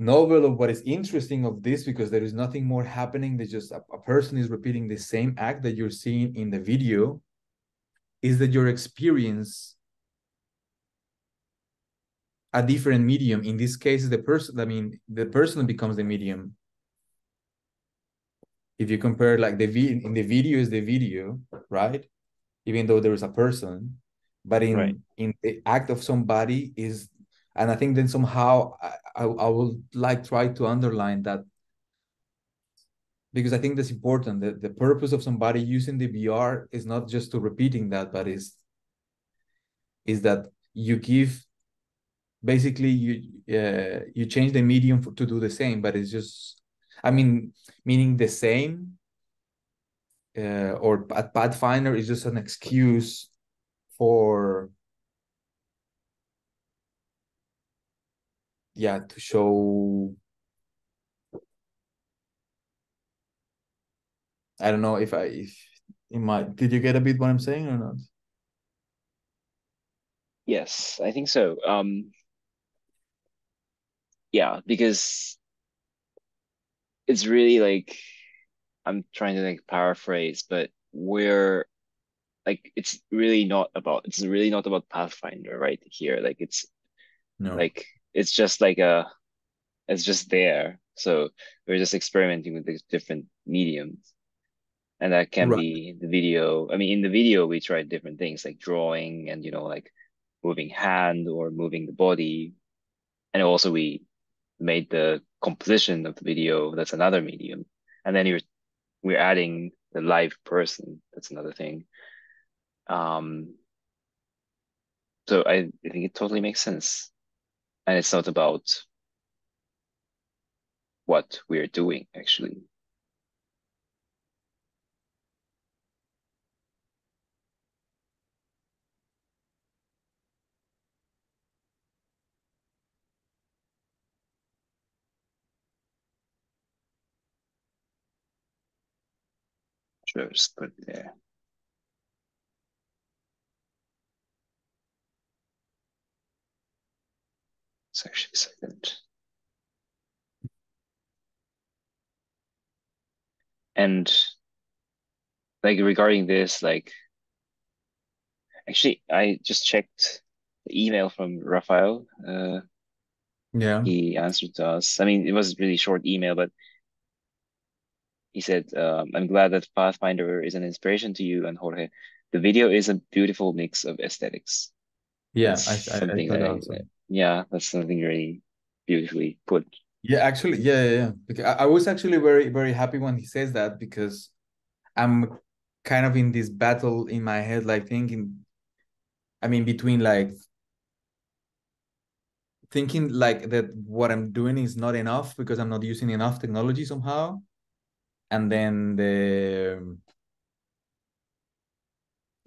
novel of what is interesting of this, because there is nothing more happening, there's just a person is repeating the same act that you're seeing in the video, is that your experience a different medium. In this case, the person, I mean, the person becomes the medium. If you compare like in the video is the video, right? Even though there is a person, but Right. in the act of somebody is, and I think then somehow I will like try to underline that, because I think that's important. That the purpose of somebody using the VR is not just to repeating that, but is that you give basically you change the medium to do the same, but it's just, I mean, meaning the same, or Pathfinder is just an excuse for, yeah, to show. I don't know if in my, did you get a bit what I'm saying or not? Yes, I think so. Yeah, because it's really like I'm trying to like paraphrase, but we're like it's really not about Pathfinder right here. Like it's No. like it's just like a it's just there. So we're just experimenting with the different mediums. And that can Right. be the video. I mean, in the video, we tried different things like drawing and, like moving hand or moving the body. And also we made the composition of the video. That's another medium. And then we're adding the live person. That's another thing. Um, so I think it totally makes sense. And it's not about what we're doing, actually. Sure, just put it there. It's actually second. And like regarding this, like actually, I just checked the email from Rafael. Yeah. He answered to us. I mean, it was a really short email, but he said, "I'm glad that Pathfinder is an inspiration to you and Jorge. The video is a beautiful mix of aesthetics." Yeah, That's I something thought that also. yeah, that's something really beautifully put. Yeah, actually, yeah. Because I was actually very, very happy when he says that because I'm kind of in this battle in my head, like thinking, I mean, between like thinking like that what I'm doing is not enough because I'm not using enough technology somehow. And then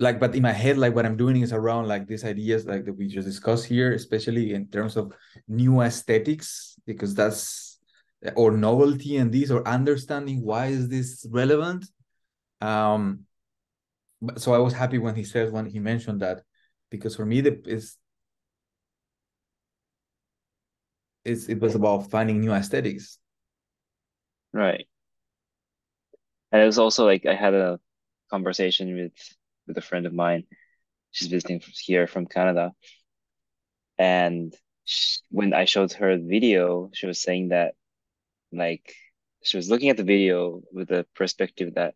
like, but in my head, like what I'm doing is around like these ideas like that we just discussed here, especially in terms of new aesthetics, because that's or novelty and this or understanding why is this relevant. Um, so I was happy when he said when he mentioned that because for me it was about finding new aesthetics. Right. And it was also like I had a conversation with a friend of mine. She's visiting here from Canada, and when I showed her the video, she was saying that like she was looking at the video with the perspective that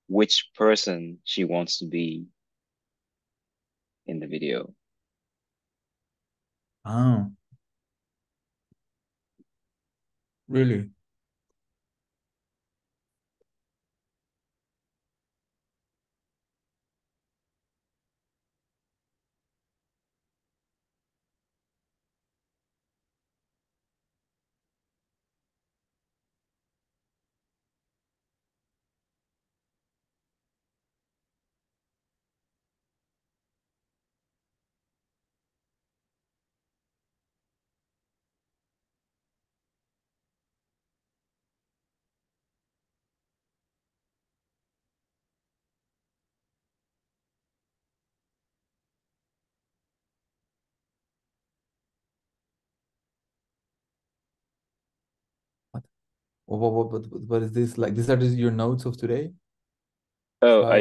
which person she wants to be in the video. Oh, really? What is this like? These are just your notes of today? Oh, Try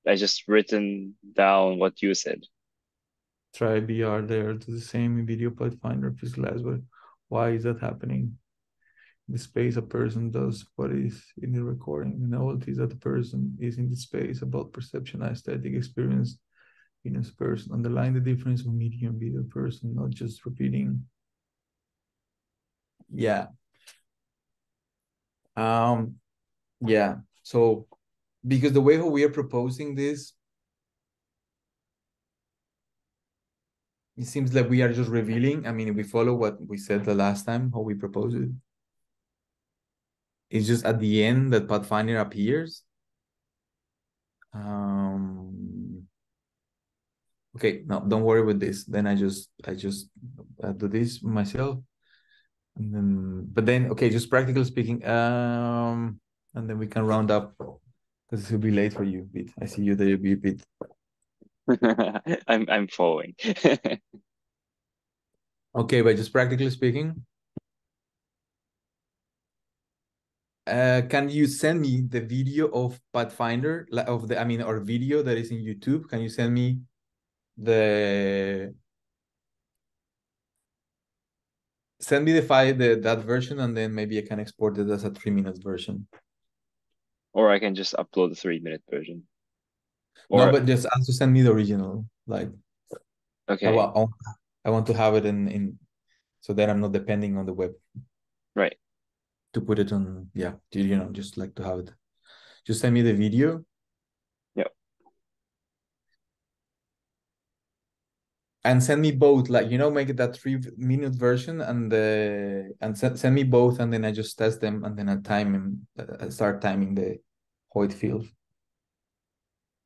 I just written down what you said. try VR there to the same in video Pathfinder plus glass, but why is that happening? The space a person does what is in the recording. The novelty is that the person is in the space about perception, aesthetic experience in this person. Underline the difference of medium video person, not just repeating. Yeah. Um, yeah. So because the way how we are proposing this, it seems like we are just revealing. I mean, if we follow what we said the last time, how we proposed it, it's just at the end that Pathfinder appears. Um, okay, no, don't worry with this. Then I just do this myself, and then but then okay, just practically speaking, and then we can round up because it will be late for you, Pete. I see you there, you Pete. I'm following. Okay, but just practically speaking, can you send me the video of Pathfinder of the I mean or video that is in YouTube? Can you send me the send me the file, that version, and then maybe I can export it as a 3 minutes version. Or I can just upload the 3 minute version. No, Or but just also send me the original. Like I okay, want, I want to have it in so that I'm not depending on the web right. to put it on. Yeah, just like to have it. Just send me the video Yep. and send me both. Like make it that 3 minute version and send me both, and then I just test them, and then I start timing how it feels.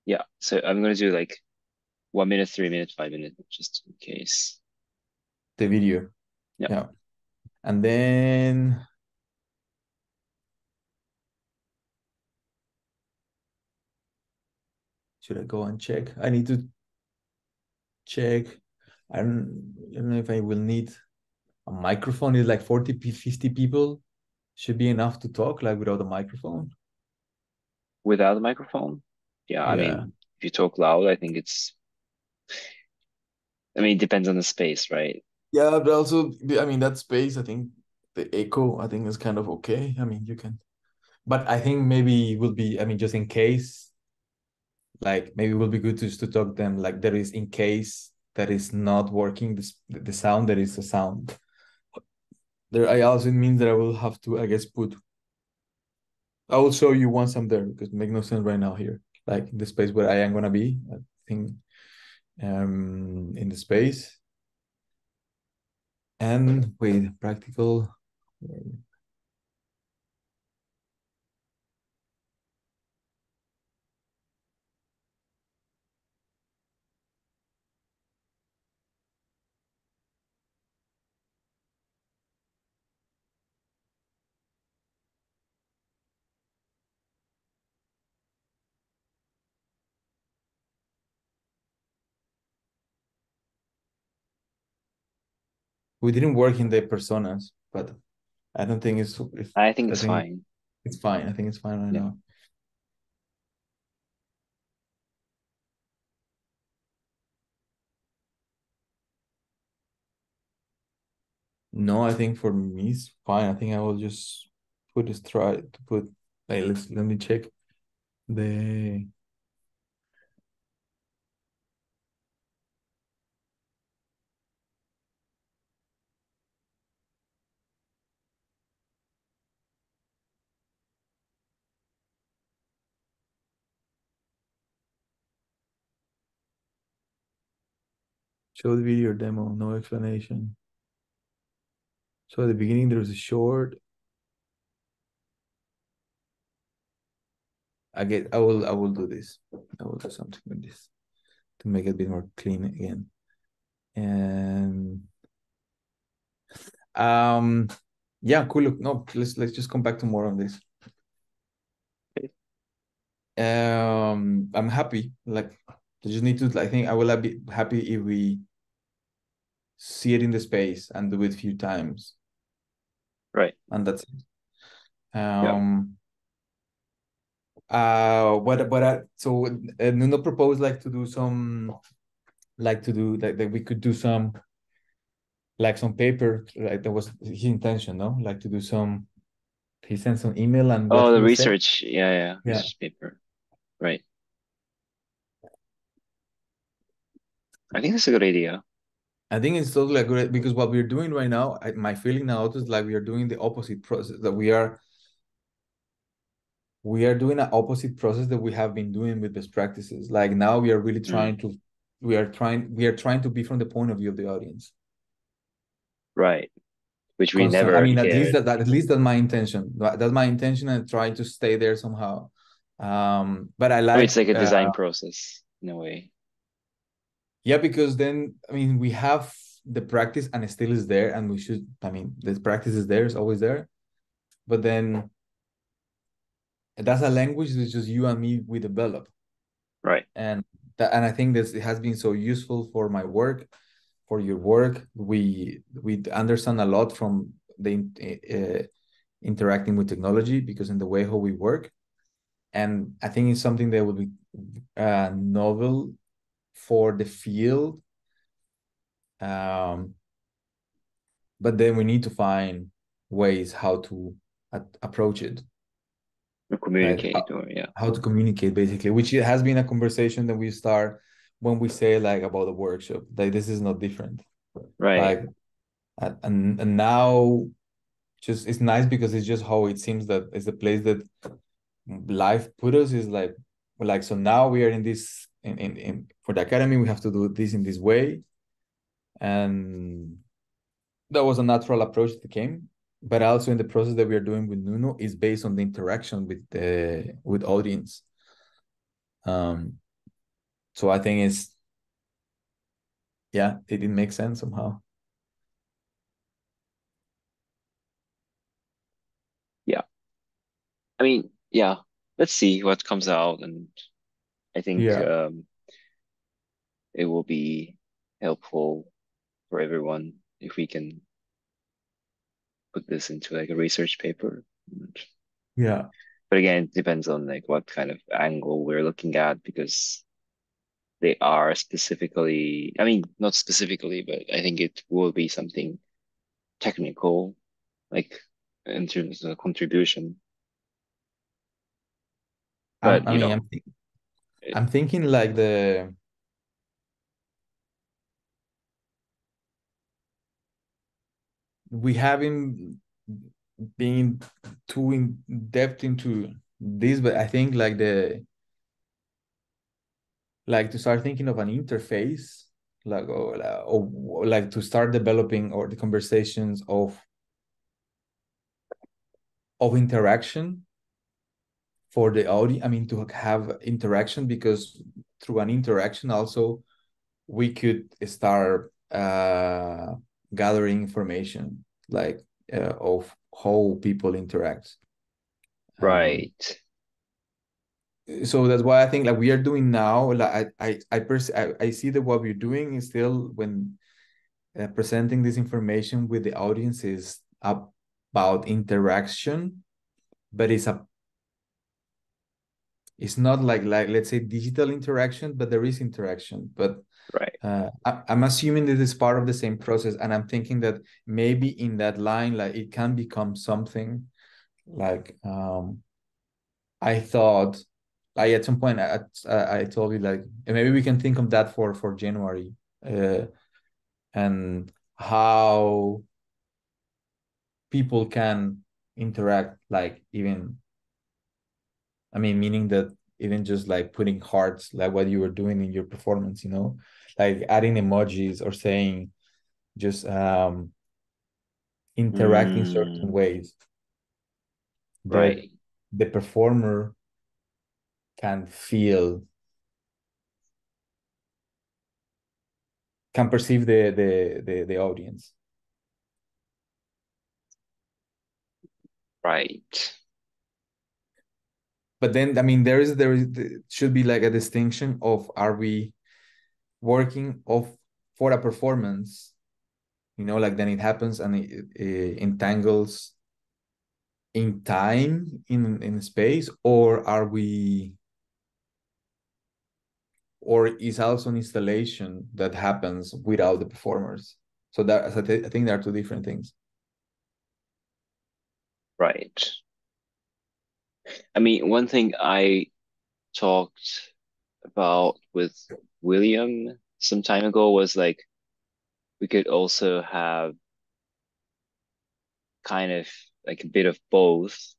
Yeah. So I'm gonna do like 1 minute, 3 minute, 5 minute, just in case. The video, Yep. yeah, and then should I go and check? I need to check. I don't know if I will need a microphone. Is like 40 50 people should be enough to talk like without a microphone. Without a microphone. Yeah, I Yeah. mean, if you talk loud, I think I mean, it depends on the space, right? Yeah, but also, I mean, that space, I think the echo, I think is kind of okay. I mean, you can, but I think maybe it will be, I mean, just in case, like maybe it will be good to just to talk them like there is in case that is not working, the sound, there is a sound. There, I also means that I will have to, I guess, I will show you once I'm there because it makes no sense right now here. Like the space where I am gonna be, I think in the space. And wait, practical. We didn't work in the personas, but I don't think I think I it's think fine. it's fine. I think it's fine right Yeah. now. No, I think for me it's fine. I think I will just try to put. Hey, let me check the show the video demo. No explanation. So at the beginning there was a short. I will do this. I will do something with this to make it a bit more clean again. And um yeah, cool. Look, no, let's just come back to more on this. Okay. I'm happy. Like I just need to. I think I will be happy if we see it in the space and do it a few times, Right. and that's it. Yeah. So Nuno proposed like to do some, like to do like that we could do some like some paper, like that was his intention, no? Like to do some. He sent some email and what Oh, he the was saying. research. Yeah, yeah. Yeah, Research paper. Right. I think that's a good idea. I think it's totally good because what we're doing right now, my feeling now is like we are doing the opposite process that we are doing an opposite process that we have been doing with best practices. Like now we are really Mm. we are trying to be from the point of view of the audience. Right. Which we Constant. I never mean, did. at least that's my intention. That's my intention, and try to stay there somehow. But I I mean, it's like like a design process in a way. yeah, because then I mean we have the practice and it still is there, and we should. I mean, the practice is there, it's always there. But then that's a language that's just you and me we develop, Right. and and I think this it has been so useful for my work, for your work. We understand a lot from the interacting with technology because in the way how we work, and I think it's something that will be novel for the field, um, but then we need to find ways how to approach it, Or right? communicate, or yeah. How to communicate basically, which it has been a conversation that we start when we say like about the workshop, like this is not different, Right. like and now just it's nice because it's just how it seems that it's the place that life put us is like so now we are in this in for the academy we have to do this in this way, and that was a natural approach that came, but also in the process that we are doing with Nuno is based on the interaction with the with audience. um so I think it's, yeah, it didn't make sense somehow. Yeah. I mean, yeah. Let's see what comes out, and I think Yeah, it will be helpful for everyone if we can put this into like a research paper. yeah, But again, it depends on like what kind of angle we're looking at, because they are specifically, I mean, not specifically, but I think it will be something technical, like in terms of contribution. But I you mean know, it, I'm thinking like the we haven't been too in depth into this, but I think like the like to start thinking of an interface, like or like to start developing or the conversations of interaction for the audience. I mean, to have interaction because through an interaction also we could start gathering information like of how people interact. Um, right, so that's why I think like we are doing now. Like I see that what we're doing is still when presenting this information with the audience is about interaction, but it's not like let's say digital interaction, but there is interaction. But right, I'm assuming that it's part of the same process, and I'm thinking that maybe in that line, like it can become something like I thought. Like at some point, I told you like maybe we can think of that for January, uh, and how people can interact, like even I mean, meaning that even just like putting hearts, like what you were doing in your performance, like adding emojis or saying just interact in certain mm, ways that right, the performer can feel, can perceive the audience. right, But then, I mean, there should be like a distinction of are we working of for a performance, like then it happens and it entangles in time in space, or are we, or is also an installation that happens without the performers? So that I think there are two different things. right. I mean, one thing I talked about with William some time ago was like we could also have kind of like a bit of both,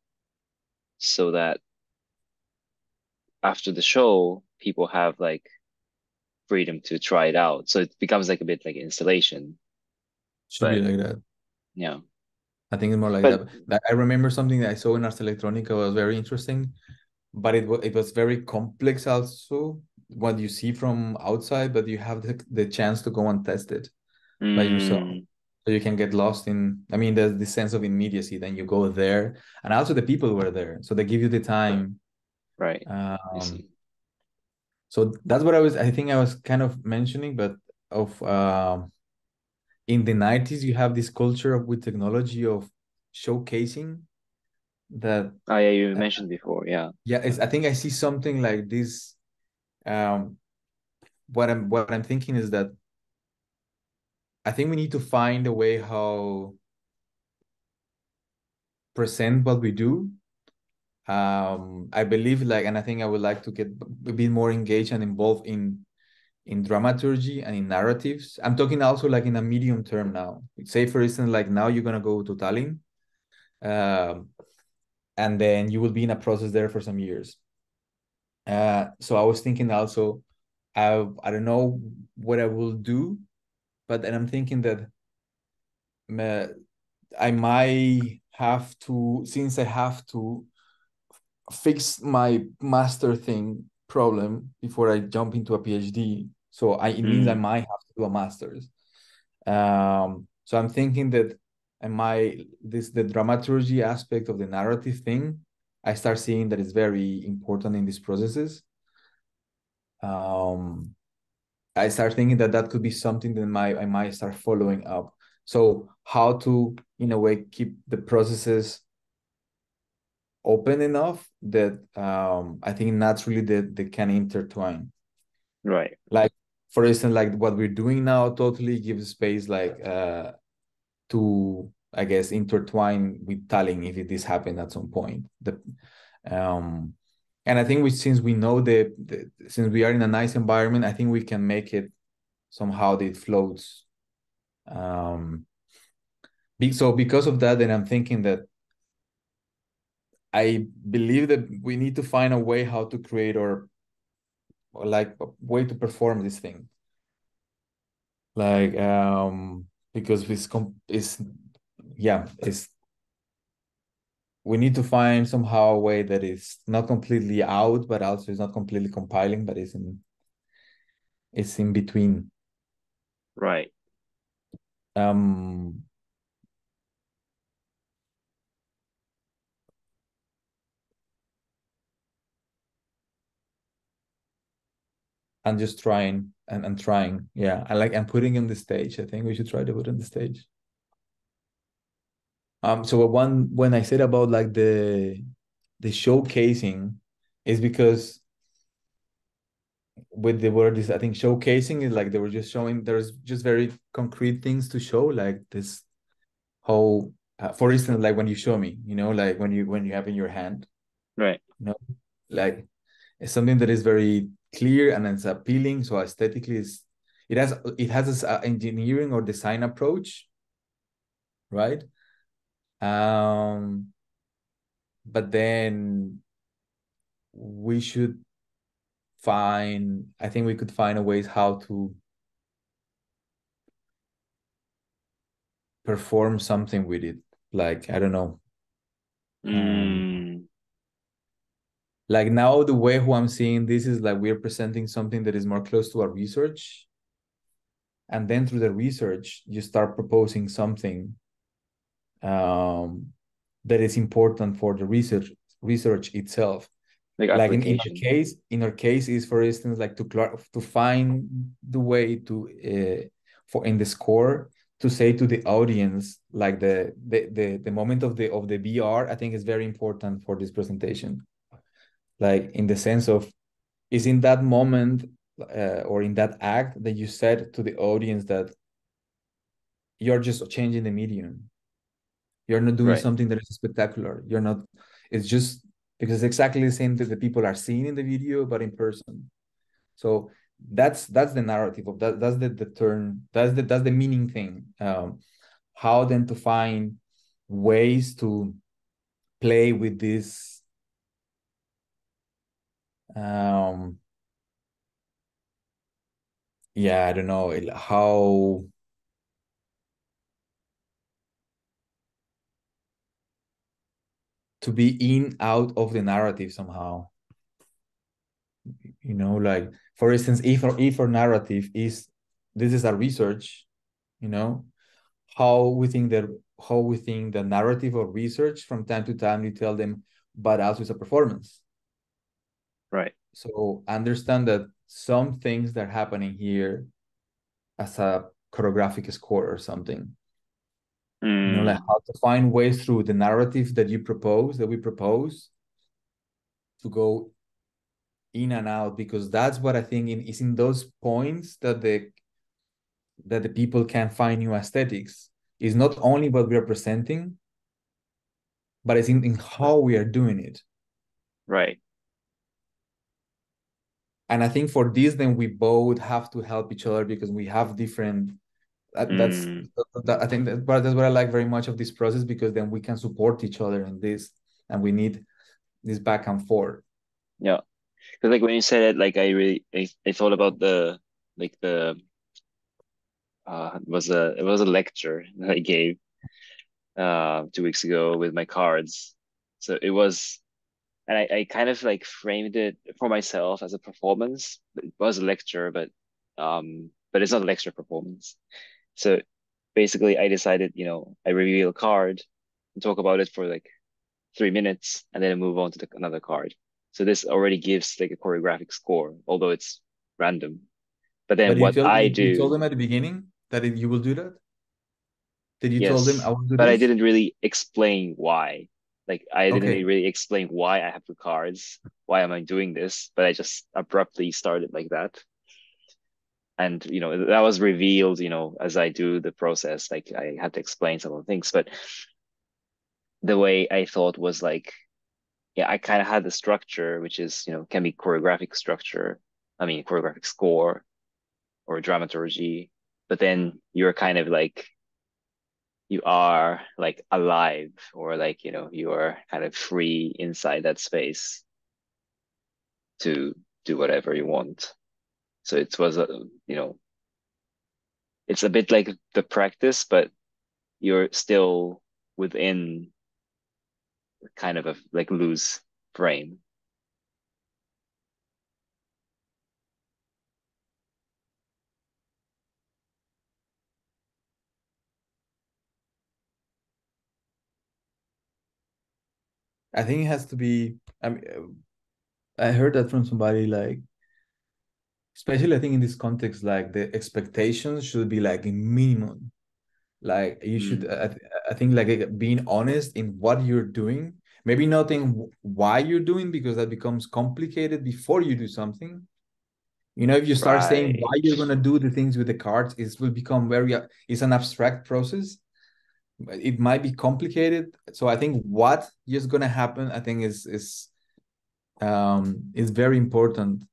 so that after the show, people have like freedom to try it out. So it becomes like a bit like installation. Should be But like that. yeah, I think it's more like but that. I remember something that I saw in Ars Electronica was very interesting, but it was very complex also what you see from outside, but you have the chance to go and test it by yourself. mm, So you can get lost in, I mean, there's this sense of immediacy. Then you go there, and also the people were there, so they give you the time. right. I Um, see. so that's what I think I was kind of mentioning, but of in the 90s, you have this culture of with technology of showcasing that. Oh yeah, you uh, mentioned before. Yeah. yeah, I think I see something like this. Um, what I'm thinking is that I think we need to find a way how present what we do. I believe like, and I think I would like to get a bit more engaged and involved in dramaturgy and in narratives. I'm talking also like in a medium term now. Say for instance, like now you're gonna go to Tallinn, um, and then you will be in a process there for some years. So I was thinking also, I don't know what I will do, but then I'm thinking that uh, I might have to, since I have to fix my master thing problem before I jump into a PhD. So it means I Mm, might have to do a master's. So I'm thinking that the dramaturgy aspect of the narrative thing, I start seeing that it's very important in these processes. Um, I start thinking that that could be something that I might start following up. So how to, in a way, keep the processes open enough that I think naturally they can intertwine. right, Like for instance, like what we're doing now totally gives space like to I guess intertwine with Tallinn if this happened at some point. Um and I think since we know since we are in a nice environment, I think we can make it somehow that it floats. Um so because of that, then I'm thinking that I believe that we need to find a way how to create or like a way to perform this thing. Like because it's yeah, it's we need to find somehow a way that is not completely out, but also is not completely compiling, but it's in between. right. Um and just trying and trying. Yeah. I'm putting on the stage. I think we should try to put on the stage. So when I said about like the showcasing is because with the word is I think showcasing is like they were just showing there's just very concrete things to show like this whole for instance like when you show me like when you have in your hand Right. you know like it's something that is very clear and it's appealing so aesthetically it has this engineering or design approach, right? um but then we should I think we could find a ways how to perform something with it. Like I don't know. Um, Mm, like now the way who I'm seeing this is like we're presenting something that is more close to our research, and then through the research you start proposing something um, that is important for the research itself. like Like application. in our case is for instance like to find the way to for in the score to say to the audience like the moment of the VR I think is very important for this presentation, like in the sense of is in that moment or in that act that you said to the audience that you're just changing the medium, you're not doing Right. something that is spectacular, you're not, it's just because it's exactly the same that the people are seeing in the video but in person. So that's the narrative of that. That's the turn. That's the meaning thing. How then to find ways to play with this? Um, yeah, I don't know how to be in out of the narrative somehow. Like for instance, if our narrative is this is a research, you know, how we think that how we think the narrative of research from time to time you tell them, but also it's a performance. Right. So understand that some things that are happening here as a choreographic score or something, like Mm, how to find ways through the narrative that we propose to go in and out, because that's what I think is in those points that that the people can find new aesthetics is not only what we are presenting, but it's in how we are doing it. Right. And I think for this, then we both have to help each other because we have different. That's Mm, I think that's what I like very much of this process, because then we can support each other in this, and we need this back and forth. yeah. Because like when you said it, like I thought about the like the it was a lecture that I gave 2 weeks ago with my cards. So it was, and I kind of like framed it for myself as a performance. It was a lecture, but it's not a lecture performance. So basically, I decided, I reveal a card and talk about it for like 3 minutes, and then move on to another card. So this already gives like a choreographic score, although it's random. But then But you what told I you told do, them at the beginning that you will do that. Did you told them yes, I will do but I this? didn't really explain why. Like I didn't Okay, really explain why I have the cards, why am I doing this, but I just abruptly started like that. And that was revealed, as I do the process. Like I had to explain some of the things, but the way I thought was like, yeah, I kind of had the structure, which is, can be choreographic structure. I mean, choreographic score or dramaturgy, but then you're kind of like, you are like alive, or like, you are kind of free inside that space to do whatever you want. So it was you know, it's a bit like the practice, but you're still within kind of a like loose frame. I think it has to be. I mean, I heard that from somebody, like, especially I think in this context, like the expectations should be like a minimum. Like you should, Mm, I think like being honest in what you're doing, maybe not in why you're doing, because that becomes complicated before you do something. If you start saying why right. you're gonna do the things with the cards, it will become very, it's an abstract process. It might be complicated. So I think what is gonna happen, I think is very important,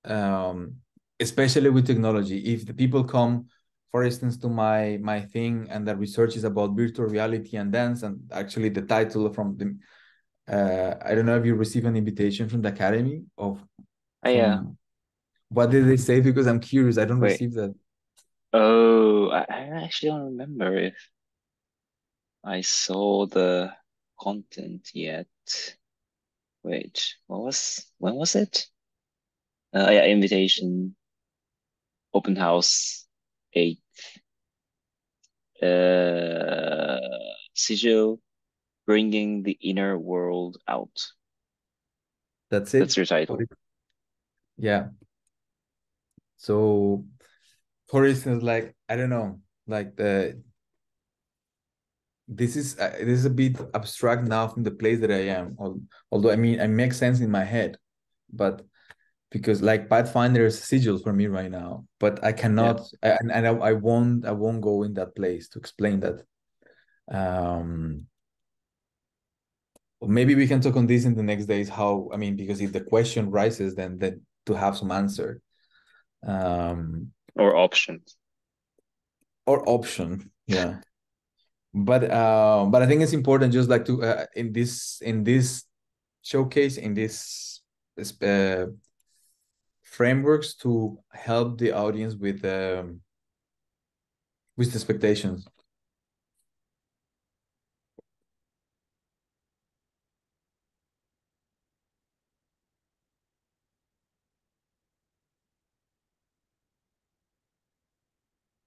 um, especially with technology. If the people come, for instance, to my thing, and the research is about virtual reality and dance, and actually the title from the, I don't know if you receive an invitation from the academy of, Oh yeah. from, what did they say? Because I'm curious. I don't Wait. receive that. Oh, I actually don't remember if I saw the content yet. Wait, when was it? Yeah, invitation, open house, 8, uh, sigil, bringing the inner world out. That's That's it. your title. Yeah. So, for instance, like, I don't know, like the this is a bit abstract now from the place that I am. Although I mean, it makes sense in my head, but because like Pathfinder is a sigil for me right now, but I Yeah. cannot, and I won't go in that place to explain that. Um, Maybe we can talk on this in the next days. How, I mean, because if the question rises, then to have some answer, um, Or options. or option, yeah. But I think it's important, just like to, in this showcase, in this frameworks, to help the audience with the expectations.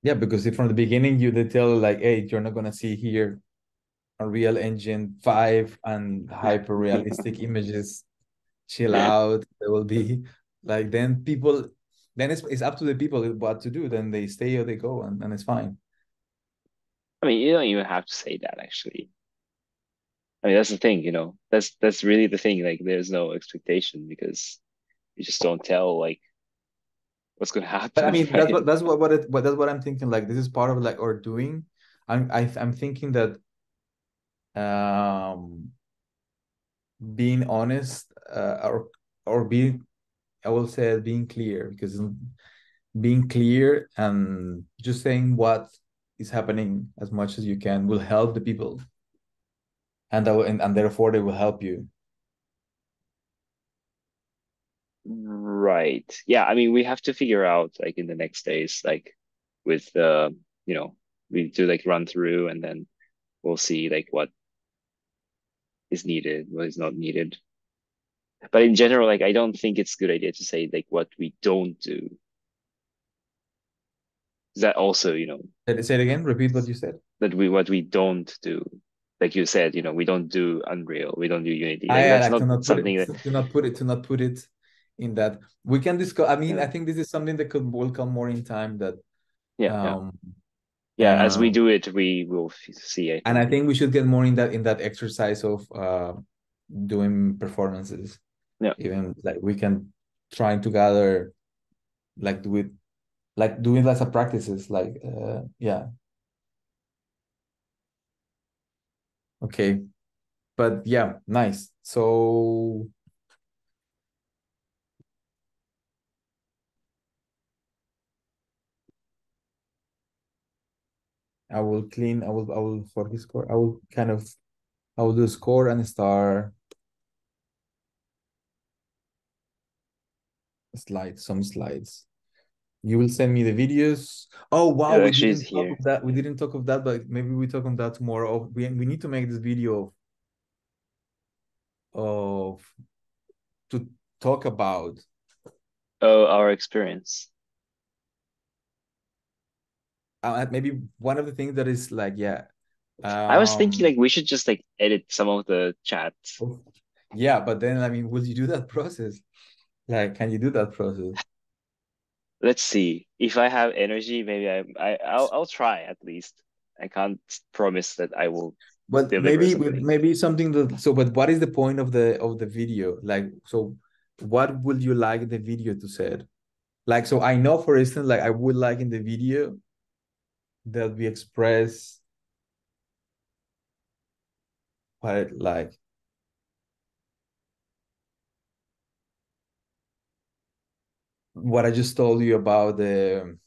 Yeah, because if from the beginning they tell, like, hey, you're not gonna see here Unreal Engine 5 and hyper realistic images, chill out. There will be, like, then people, then it's up to the people what to do. Then they stay or they go, and it's fine. I mean, you don't even have to say that actually. I mean, that's the thing, That's really the thing. Like, there's no expectation because you just don't tell. Like, what's going to But I happen, mean, right? that's what I'm thinking. Like this is part of like or doing. I'm thinking that um being honest or being I will say being clear because being clear and just saying what is happening as much as you can will help the people and therefore they will help you. Right. Yeah, I mean, we have to figure out like in the next days, like with you know, we do like run through and then we'll see like what is needed, what is not needed. But in general, like I don't think it's a good idea to say like what we don't do. Is that also, Say it again, repeat what you said. that we what we don't do. Like you said, we don't do Unreal, we don't do Unity. Like I that's like not to not put it something that, to not put it in that we can discuss. I mean, yeah, I think this is something that could will come more in time that yeah, yeah. um Yeah, as we um do it, we will see, I and I think. think we should get more in that exercise of doing performances. Yeah. Even like we can trying to gather like do it like doing lots of practices like yeah, okay, but yeah, nice. So I will for his score I will kind of I will do score and star some slides. You will send me the videos. Oh wow, It actually is here. we didn't talk of that, but maybe we talk on that tomorrow. Oh, we need to make this video of to talk about Oh, our experience. maybe one of the things that is like yeah I was thinking um like we should just like edit some of the chats. yeah, but then I mean will you do that process, like can you do that process? Let's see. If I have energy, maybe I'll try at least. I can't promise that I will But deliver something. maybe something that so but what is the point of the video, like so what would you like the video to say, like so I know for instance like I would like in the video that we express what like what I just told you about the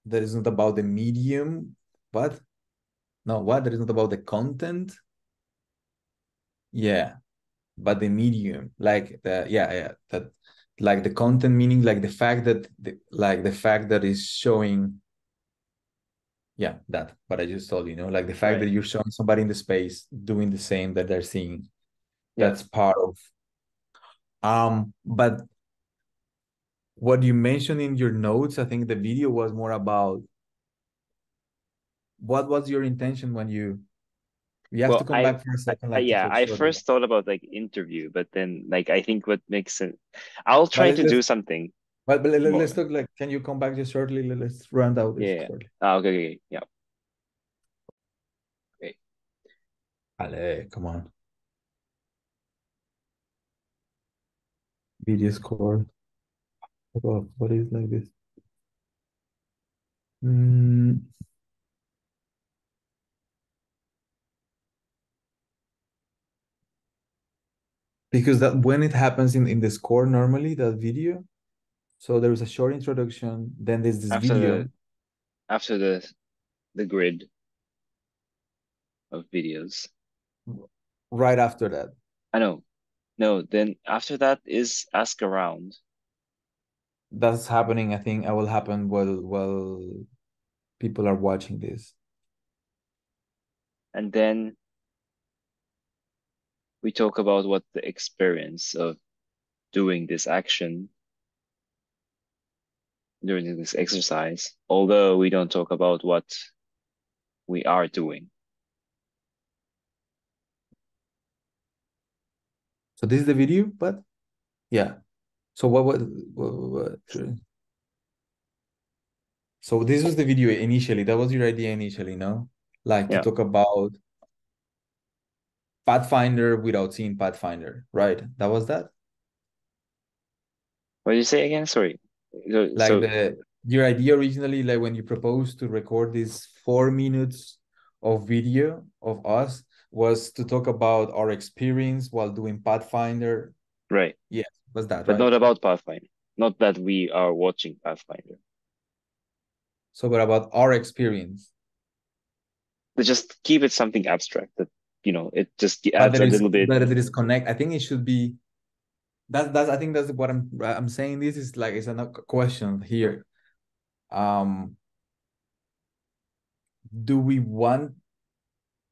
that is not about the medium, but no, what that is not about the content, yeah, but the medium, like the yeah that like the content meaning like the fact that like the fact that is showing yeah that what I just told you, you know, like the fact that Right. you're showing somebody in the space doing the same that they're seeing, Yeah. that's part of but what you mentioned in your notes, I think the video was more about what was your intention when you have to Well, come back for a second like to yeah, talk I shortly. first thought about like interview, but then like I think what makes it, I'll But try to do something let's more. talk like can you come back just shortly? Let's round out Yeah. this Yeah. shortly. Okay. Okay. Yeah. Okay. Ale, come on. Video score. What is like this? Mm, because that when it happens in the score normally, that video, so there is a short introduction, then there's this After video the grid of videos. right after that. I know. No, then after that is ask around. That's happening, I think it will happen while people are watching this. And then we talk about what the experience of doing this action during this exercise, although we don't talk about what we are doing. So this is the video, but yeah. So what so this was the video initially. That was your idea initially, no? Like to Yeah. talk about Pathfinder without seeing Pathfinder, right? That was that? What did you say again? Sorry. So, Like so the your idea originally, like when you proposed to record these 4 minutes of video of us, was to talk about our experience while doing Pathfinder. right, Yes, was that but right? not about Pathfinder. Not that we are watching Pathfinder. So, but about our experience. But just keep it something abstract that, it just But adds there a is little bit. connect. I think it should be that's I think that's what I'm saying. This is like it's a question here. Um, do we want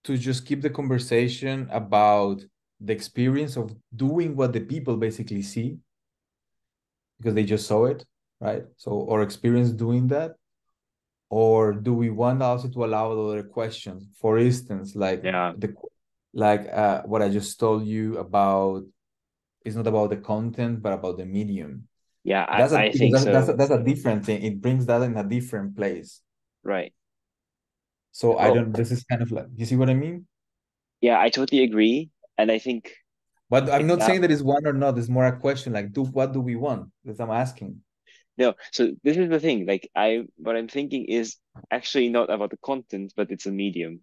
to just keep the conversation about the experience of doing what the people basically see because they just saw it, right? So or experience doing that, or do we want also to allow other questions? For instance, Yeah, what I just told you about, it's not about the content but about the medium. yeah, That's a I because think so. that's a different thing. It brings that in a different place. Right. So I Well, don't. This is kind of like, you see what I mean? yeah, I totally agree. And I think But I'm it not now, saying that it's one or not. It's more a question like, do what do we want? That's I'm asking. no, so this is the thing. Like, what I'm thinking is actually not about the content, but it's a medium.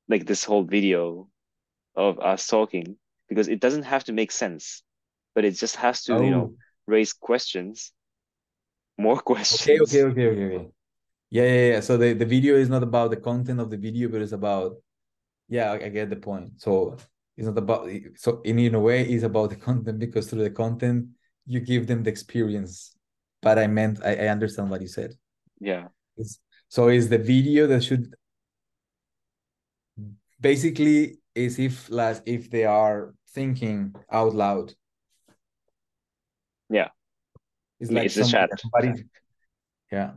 Like this whole video of us talking, because it doesn't have to make sense, but it just has to, Oh, raise questions, more okay, okay, questions. okay, okay, okay. Yeah, yeah, yeah. So the video is not about the content of the video, but it's about, yeah, I get the point. So it's not about, so in a way, it's about the content because through the content, you give them the experience. But I understand what you said. Yeah, It's, so is the video that should basically is if like if they are thinking out loud. yeah. It's I mean, like it's the chat. somebody, yeah.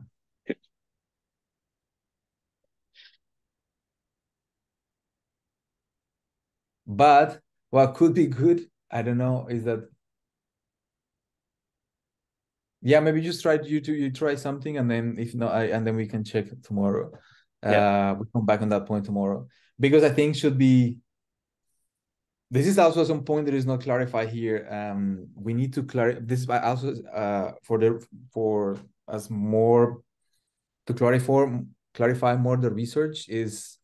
But what could be good, I don't know, is that yeah, maybe just try you try something and then if not, and then we can check it tomorrow. Yeah, We come back on that point tomorrow because I think should be. This is also some point that is not clarified here. We need to clarify. This is also for us more to clarify more the research is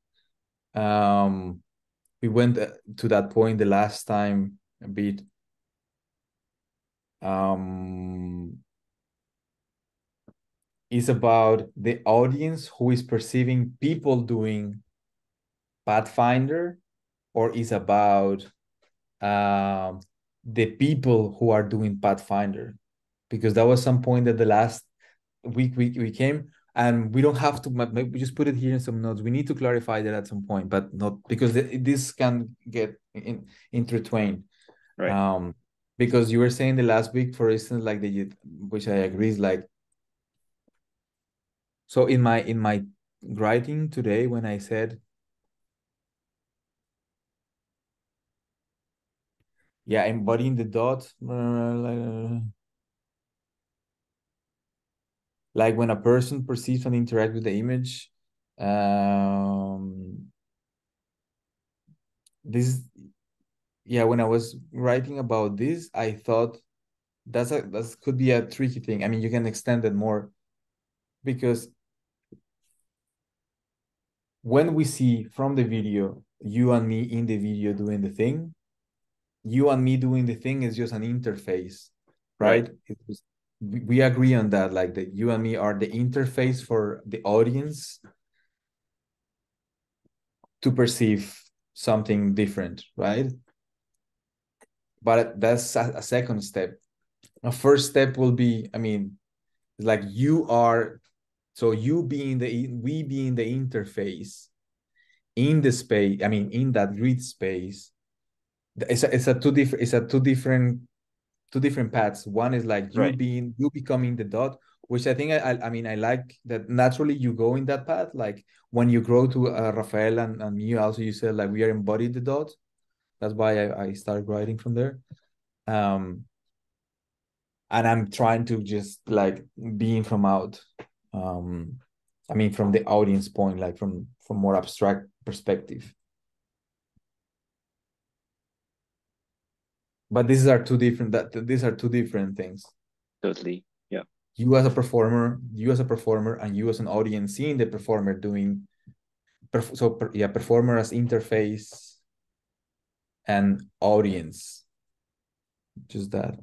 we went to that point the last time a bit. Is about the audience who is perceiving people doing Pathfinder, or is about um, the people who are doing Pathfinder? Because that was some point that the last week we came, and we don't have to. Maybe we just put it here in some notes. We need to clarify that at some point, but not because this can get intertwined. right. Um, because you were saying the last week, for instance, like which I agree is like, so in my writing today when I said, yeah, embodying the dot, like when a person perceives and interacts with the image, um, this, yeah, when I was writing about this, I thought that could be a tricky thing. I mean, you can extend it more because when we see from the video you and me in the video doing the thing, you and me doing the thing is just an interface, Right. right? We agree on that, like that you and me are the interface for the audience to perceive something different, right? But that's a second step. A first step will be, I mean, like you are, so you being we being the interface in the space, I mean, in that grid space, it's a two different paths. One is like Right. you becoming the dot, which I think I mean I like that naturally you go in that path. Like when you grow to Rafael and me, also you said like we are embodied the dot. That's why I started writing from there. Um, and I'm trying to just like being from out. Um, I mean from the audience point, like from more abstract perspective. But these are two different things. Totally. Yeah. You as a performer, and you as an audience seeing the performer doing yeah, performer as interface and audience. Just that.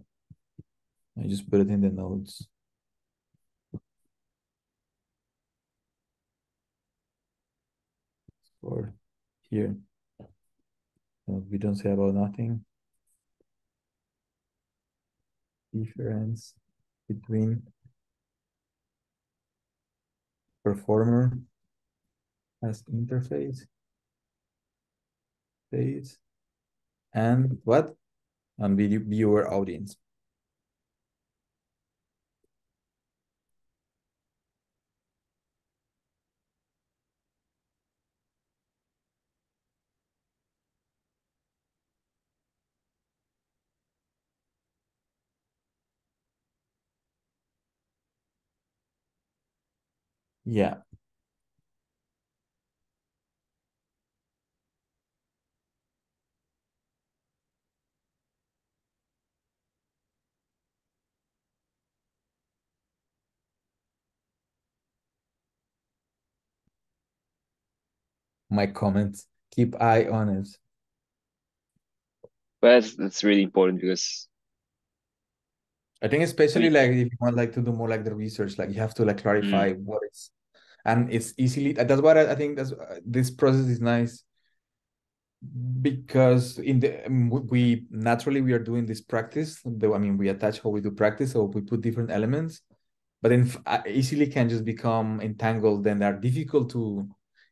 I just put it in the notes. Or here. We don't say about nothing. Difference between performer as interface phase and what? And viewer audience. Yeah. My comments. Keep eye on it. But that's really important because I think I especially mean, like if you want like to do more like the research, like you have to like mm, clarify what is, and it's easily that's what I think that's this process is nice because in the we naturally we are doing this practice. Though I mean we attach how we do practice, so we put different elements, but then easily can just become entangled. Then they're difficult to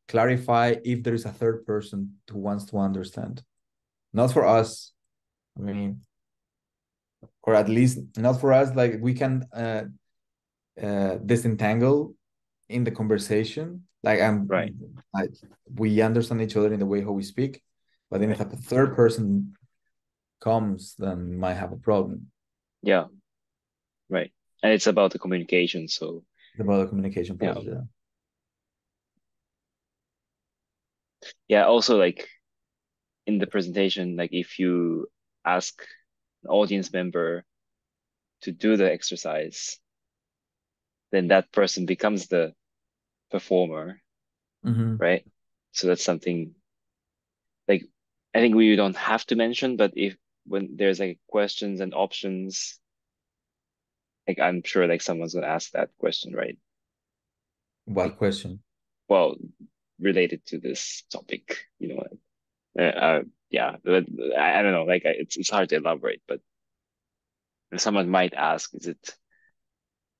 clarify if there is a third person who wants to understand. Not for us. I mean, or at least not for us. Like we can disentangle in the conversation. Like right, like we understand each other in the way how we speak, but then if right. a third person comes, then we might have a problem. Yeah, right. And it's about the communication. So It's about the communication yeah. process. Yeah. Yeah. Also, like in the presentation, like if you ask an audience member to do the exercise, then that person becomes the performer, Mm-hmm. right? So that's something like I think we don't have to mention, but if when there's like questions and options, like I'm sure like someone's gonna ask that question, right? What Like, question? well, related to this topic, yeah, but I don't know, like it's hard to elaborate, but someone might ask, is it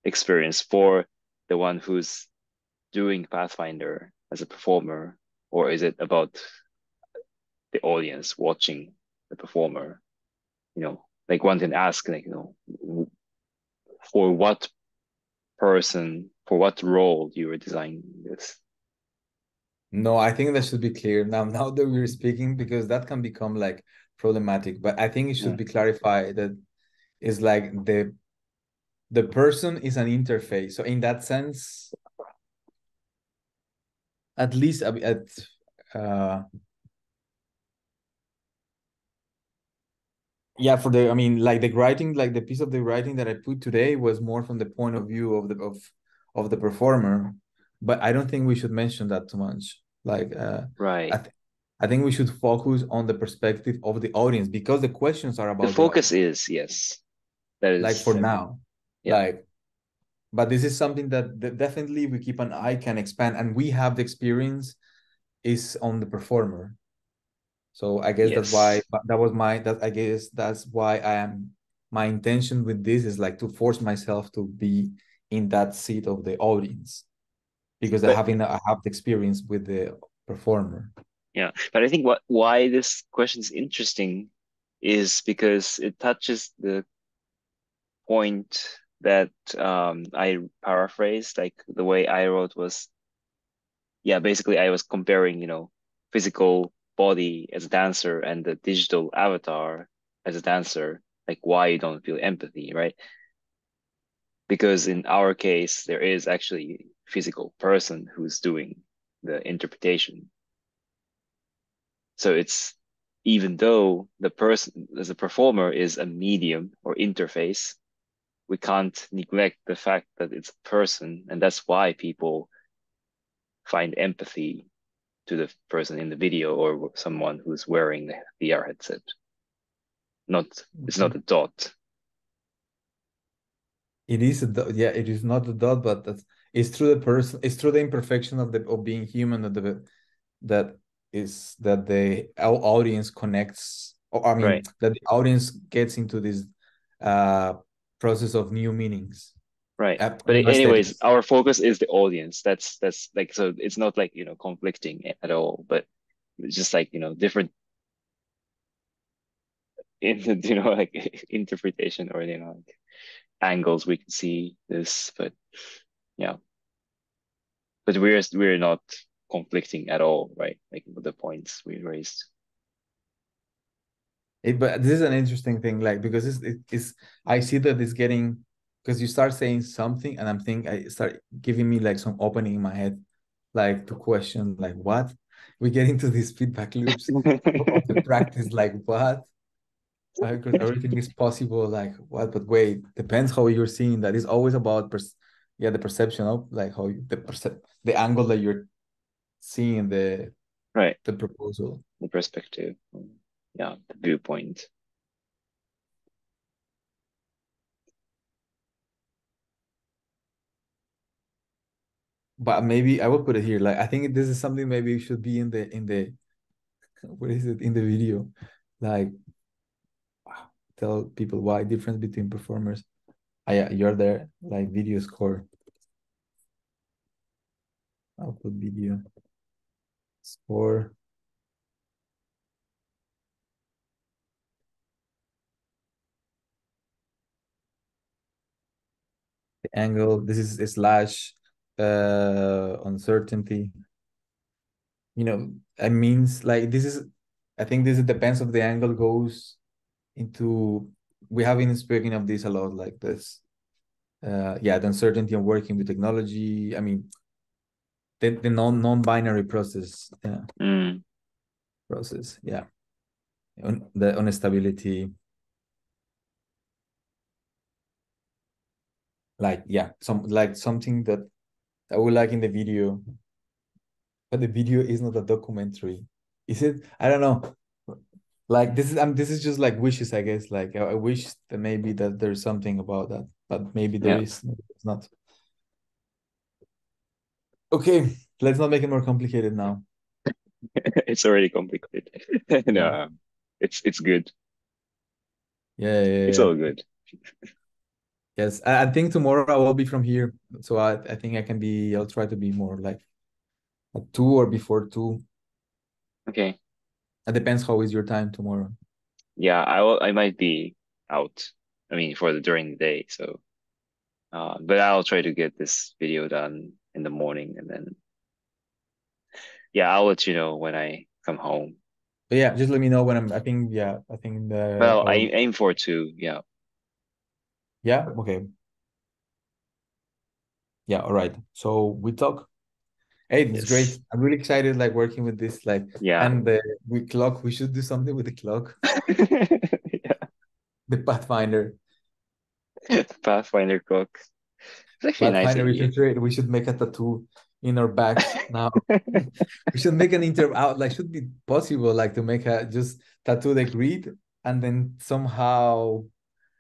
experience for the one who's doing Pathfinder as a performer, or is it about the audience watching the performer? Like one can ask, like, for what person, for what role you were designing this. No, I think that should be clear now. Now that we're speaking, because that can become like problematic. But I think it should Yeah. be clarified that it's like the person is an interface. So in that sense, at least uh yeah, for the I mean like the writing, like the piece of the writing that I put today was more from the point of view of the performer, but I don't think we should mention that too much. Like I Right. th I think we should focus on the perspective of the audience because the questions are The about the focus audience. is, yes, that Like for is, now, yeah, like but this is something that definitely we keep an eye can expand, and we have the experience is on the performer. So I guess that's why yes. that was my that I guess that's why I am my intention with this is like to force myself to be in that seat of the audience because But I have the experience with the performer. yeah, but I think why this question is interesting is because it touches the point that I paraphrased, like the way I wrote was, yeah, basically I was comparing, physical body as a dancer and the digital avatar as a dancer, like why you don't feel empathy, right? Because in our case, there is actually a physical person who's doing the interpretation. So it's even though the person as a performer is a medium or interface, we can't neglect the fact that it's a person, and that's why people find empathy to the person in the video or someone who's wearing the VR headset. Not it's not a dot. It is yeah, it is not a dot, but it's through the person, it's through the imperfection of the of being human that that is that the our audience connects, or I mean Right, that the audience gets into this uh process of new meanings, right. But new anyways, aesthetics. our focus is the audience. That's like so it's not like, conflicting at all, but it's just like, different in the, like interpretation or like angles we can see this, but yeah. But we're not conflicting at all, right? Like with the points we raised. But this is an interesting thing, like because it's I see that it's getting, because you start saying something and I'm thinking I start giving me like some opening in my head, like to question like what we get into these feedback loops of the practice, like what because everything is possible, like what, but wait, depends how you're seeing that. It's always about yeah, the perception of like how you, the angle that you're seeing Right. the proposal. The perspective. Yeah, the viewpoint. But maybe I will put it here, like I think this is something maybe should be in the what is it in the video, like tell people why difference between performers. Yeah, you're there, like video score. I'll put video score, the angle. This is a slash uncertainty. I means like this is, I think this depends of the angle goes into, we have been speaking of this a lot, like this yeah, the uncertainty of working with technology. I mean the non-binary process, yeah, Mm. process, yeah, the instability, like yeah, something that I would like in the video, but the video is not a documentary, is it? I don't know, like this is just like wishes, I guess, like I wish that maybe that there's something about that, but maybe there Yeah. is, maybe it's not. Okay, let's not make it more complicated now. It's already complicated. Yeah, No, it's good. yeah, yeah, It's yeah. all good. Yes, I think tomorrow I will be from here, so I think I can be. I'll try to be more like at 2 or before 2. Okay. It depends how is your time tomorrow. Yeah, I might be out. I mean, for the during the day, so but I'll try to get this video done in the morning and then yeah, I'll let you know when I come home. But yeah, just let me know when I think yeah, I think Well, I I'll aim for two, yeah. yeah, okay. Yeah, all right. So we talk. Hey, it's great. Yes. I'm really excited like working with this like, Yeah. and the we clock, we should do something with the clock. The Pathfinder. Pathfinder Cook. It's actually a nice Pathfinder, idea. we should make a tattoo in our backs now. We should make an inter out, like should be possible, like to make a just tattoo the grid, and then somehow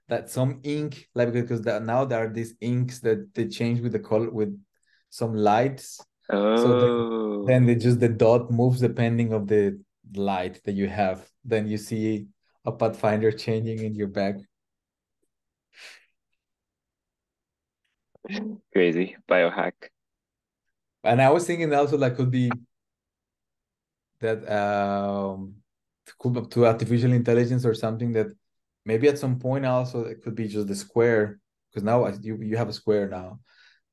that some ink, like because now there are these inks that they change with the color with some lights. So then Oh, they just the dot moves depending of the light that you have. Then you see a Pathfinder changing in your back. crazy. Biohack. And I was thinking also like could be that could to artificial intelligence or something that maybe at some point also it could be just the square, because now you have a square now,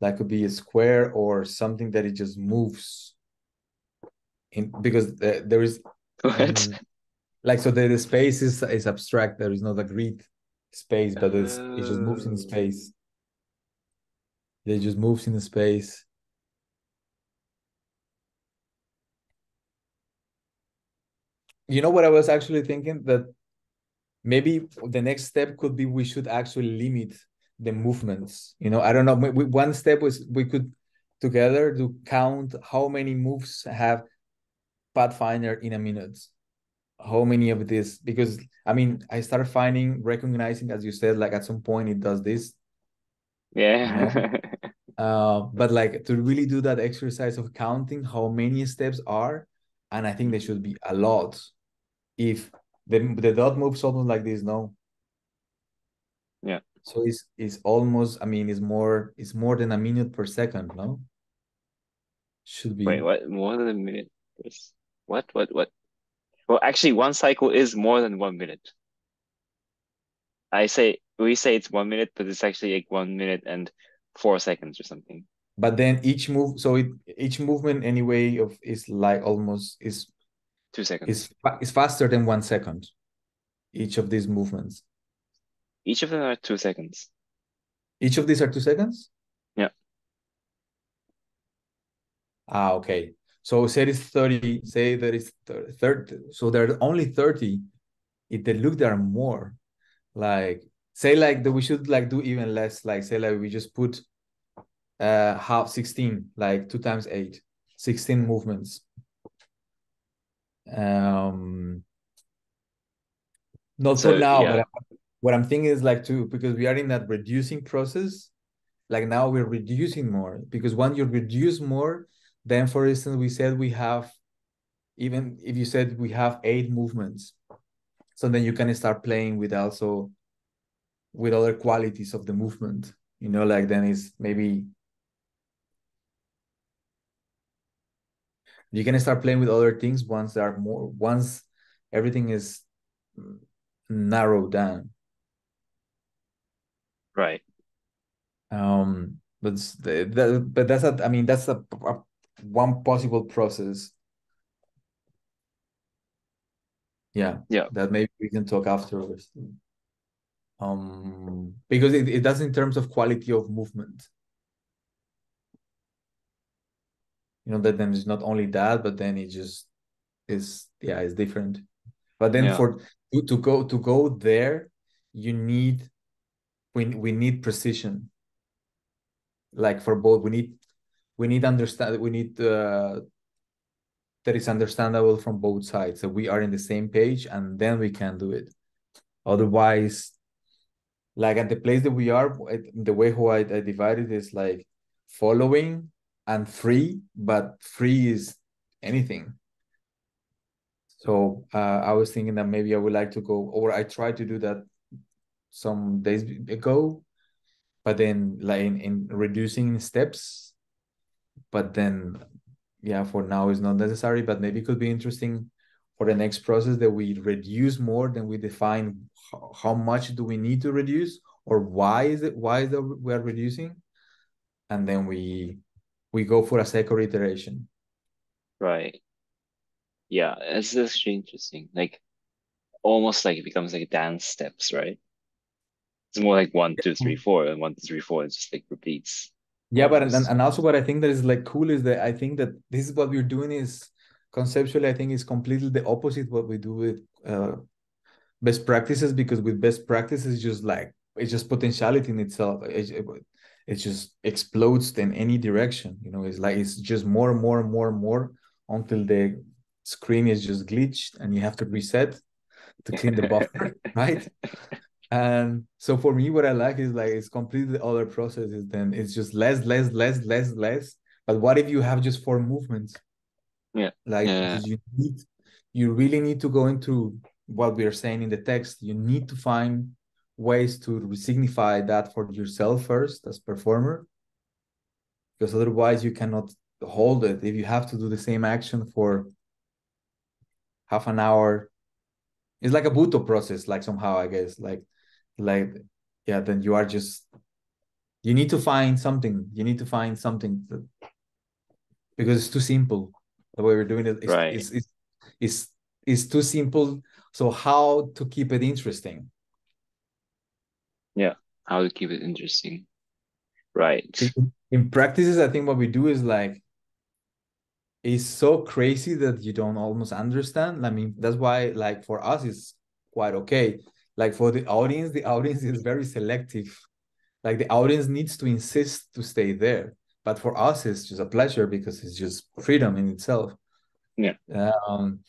that could be a square or something that it just moves in, because there is What? mm, like so the space is abstract, there is not a grid space, but it just moves in Oh. space, it just moves in space. You know what I was actually thinking, that maybe the next step could be we should actually limit the movements. I don't know. One step was we could together to count how many moves have Pathfinder in a minute. How many of this? Because I mean, I started recognizing, as you said, like at some point it does this, you know. Yeah. But like to really do that exercise of counting how many steps are, and I think there Mhm. should be a lot. If the dot moves almost like this, no. Yeah. So it's almost, I mean, it's more than a minute per second, no? Should Wait, be. what? More than a minute? What? Well, actually, one cycle is more than 1 minute. We say it's 1 minute, but it's actually like 1 minute and 4 seconds or something. But then each movement anyway of is like almost 2 seconds. is faster than 1 second. Each of these movements. Each of them are 2 seconds. Each of these are 2 seconds? Yeah. Okay. So say it's 30, say that it's 30. So there are only 30. If they look, there are more. Like say like that we should like do even less. Like say like we just put half 16, like 2 times 8, 16 movements. Um Not for So now, yeah, but what I'm thinking is like to because we are in that reducing process, like now we're reducing more because when you reduce more, then for instance, we said we have, even if you said we have 8 movements, so then you can start playing with also with other qualities of the movement, like then it's maybe you can start playing with other things once everything is narrowed down. right. But that's I mean that's one possible process. Yeah, Yeah, that maybe we can talk afterwards. Because it does in terms of quality of movement. That then it's not only that, but then it just is, yeah, it's different. But then yeah, for to go there, you need we need precision. Like for both, we need understand we need that is understandable from both sides. So we are in the same page, and then we can do it. Otherwise, like at the place that we are, the way how I divide it is like following and free, but free is anything. So I was thinking that maybe I would like to go, or I tried to do that some days ago, but then like in reducing steps, but then yeah, for now it's not necessary, but maybe it could be interesting for the next process that we reduce more than we define how much do we need to reduce, or why is that we are reducing, and then we go for a second iteration. right. Yeah, it's actually interesting. Like almost like it becomes like dance steps, right? It's more like 1, 2, 3, 4, and 1, 2, 3, 4. It just like repeats Yeah, but and, almost. and also what I think that is like cool is that I think that this is what we're doing is conceptually, I think is completely the opposite what we do with best practices, because with best practices it's just potentiality in itself. It just explodes in any direction. It's like it's just more and more and more and more until the screen is just glitched and you have to reset to clean the buffer, right? And so for me, what I like is like it's completely other processes. Then it's just less, less, less, less, less. But what if you have just 4 movements? Yeah, Like yeah, because you really need to go into what we are saying in the text. You need to find ways to signify that for yourself first as performer, because otherwise you cannot hold it. If you have to do the same action for half an hour, it's like a Buto process, like somehow I guess, like yeah, then you need to find something. You need to find something because it's too simple. The way we're doing it right. is is too simple. So how to keep it interesting? Yeah, how to keep it interesting. Right. In practices, I think what we do is like it's so crazy that you don't almost understand. I mean, that's why like for us it's quite okay. Like for the audience is very selective. Like the audience needs to insist to stay there. But for us, it's just a pleasure because it's just freedom in itself. Yeah. Um,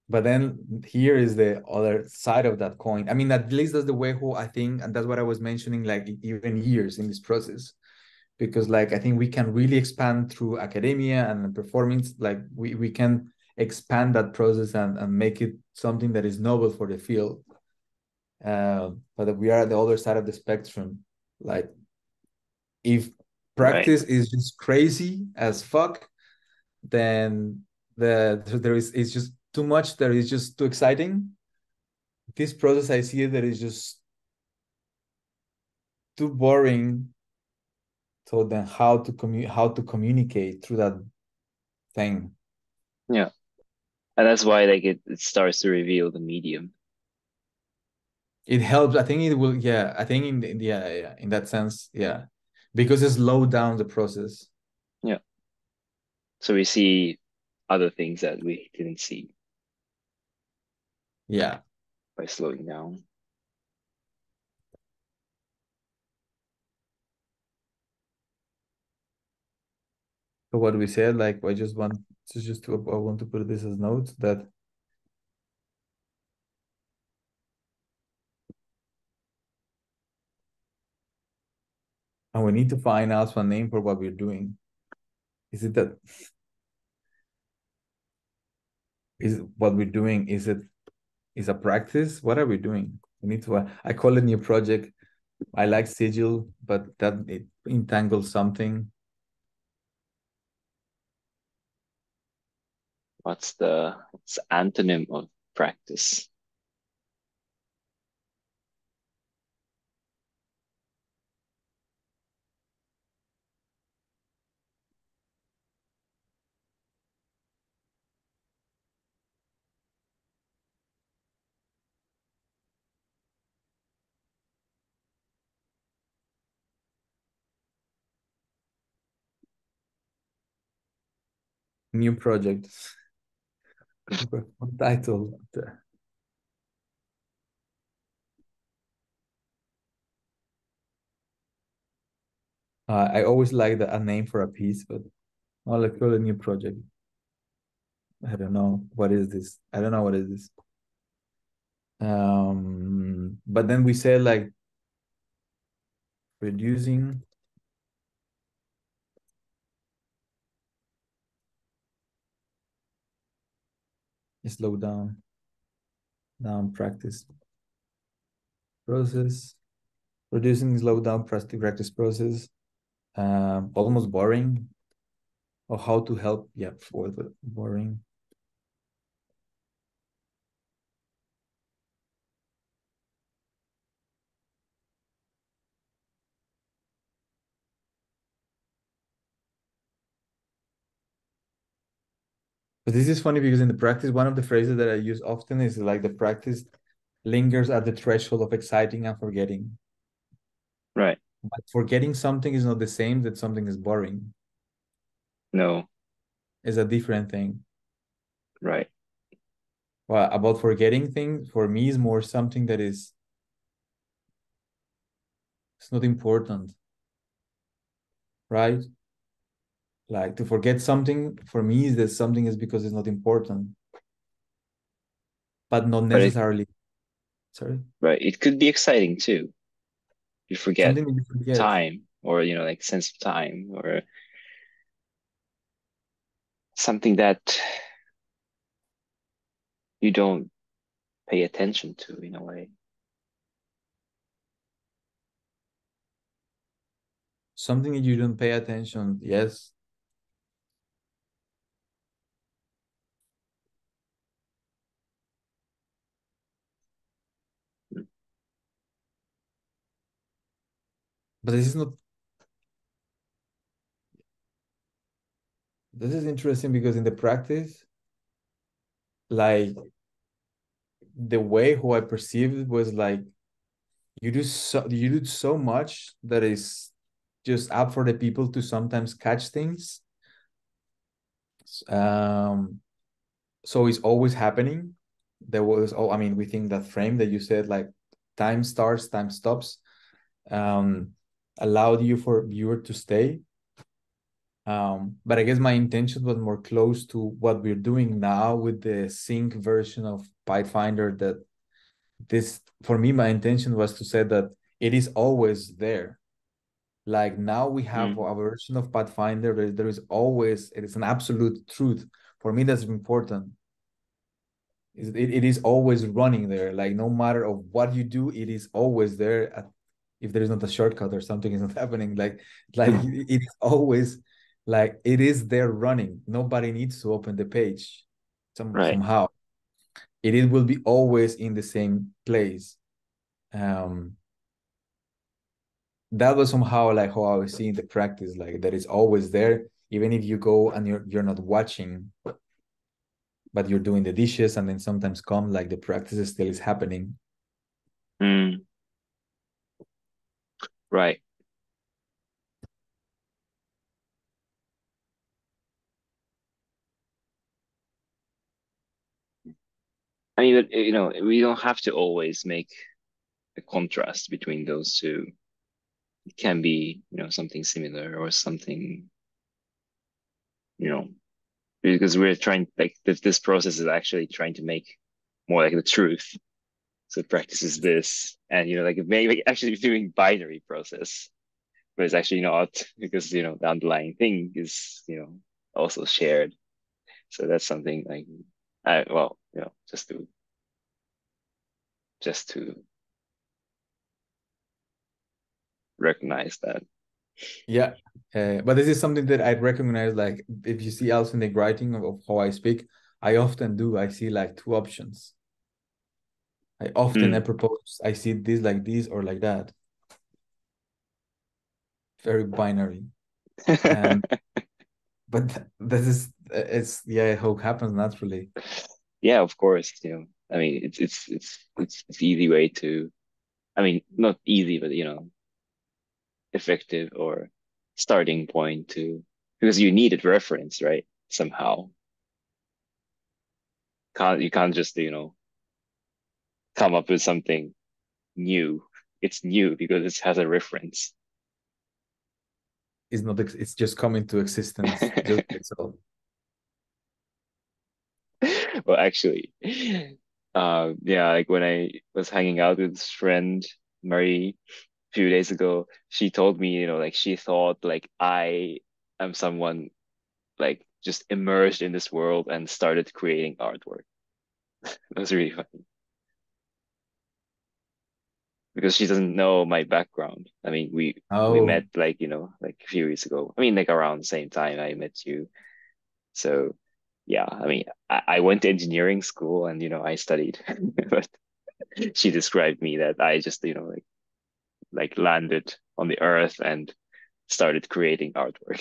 but then here is the other side of that coin. I mean, at least that's the way who I think, and that's what I was mentioning, like even years in this process, because like I think we can really expand through academia and performance. Like we can expand that process and make it something that is novel for the field. But we are at the other side of the spectrum. Like if Right. practice is just crazy as fuck, then there is it's just too much. There is just too exciting. This process, I see it that is just too boring. So then, how to communicate through that thing? Yeah. And that's why like it starts to reveal the medium. It helps. I think it will. Yeah, I think yeah, in that sense, yeah, because it slowed down the process. Yeah. So we see other things that we didn't see Yeah. by slowing down. So what we said, like I just want to I want to put this as notes that and we need to find out one name for what we're doing. Is it that is what we're doing? Is a practice? What are we doing? We need to. I call it new project. I like sigil, but that it entangles something. What's the antonym of practice? New project. Title. I always like a name for a piece, but I'll call it a new project. I don't know what is this. I don't know what is this. But then we said like reducing, slow down practice process, reducing, slow down practice process. Almost boring, or how to help. Yeah, for the boring. But this is funny because in the practice, one of the phrases that I use often is like the practice lingers at the threshold of exciting and forgetting. Right. But forgetting something is not the same that something is boring. No. It's a different thing. Right. Well, about forgetting things, for me, is more something that is it's not important, right? Like to forget something for me is that something is because it's not important, but not But it necessarily. Sorry, right. It could be exciting too. You forget something that you forget. time or like sense of time or something that you don't pay attention to in a way. Something that you don't pay attention. Yes, but this is not. This is interesting because in the practice, like the way who I perceived it was like you do so much that is just up for the people to sometimes catch things. Um, so it's always happening. There was oh, I mean, we think that frame that you said like time starts, time stops. Um, allowed you for viewer to stay. But I guess my intention was more close to what we're doing now with the sync version of Pathfinder. That this, for me, my intention was to say that it is always there. Like now we have Mm, a version of Pathfinder where there is always, it is an absolute truth. For me, that's important. It is always running there. Like no matter of what you do, it is always there. If there is not a shortcut or something is not happening, like it is always like it is there running. Nobody needs to open the page. right. Somehow it will be always in the same place. Um, that was somehow like how I was seeing the practice, like that is always there, even if you go and you're not watching, but you're doing the dishes, and then sometimes come like the practice still is happening. Mm, right. I mean, but, we don't have to always make a contrast between those two. It can be, something similar or something, you know, because we're trying, like, this process is actually trying to make more like the truth. So practice is this, and like maybe actually doing binary process, but it's actually not because the underlying thing is also shared. So that's something like, well, just to recognize that. Yeah. But this is something that I recognize. Like, if you see also in the writing of how I speak, I often do. I see like two options. I Mm. propose, I see this like this or like that. Very binary. And but this is it's yeah, how it happens naturally. Yeah, of course. I mean, it's easy way to. I mean, not easy, but effective or starting point to because you needed reference, right? Somehow, you can't just come up with something new. It's new because it has a reference. It's not it's just coming to existence just by itself. Well, actually, yeah, like when I was hanging out with this friend, Marie, a few days ago, she told me, like she thought like I am someone like just immersed in this world and started creating artwork. It was really funny because she doesn't know my background. I mean, we met Oh, like, like a few years ago. I mean, like around the same time I met you. So yeah, I mean, I went to engineering school and I studied, but she described me that I just like landed on the earth and started creating artwork.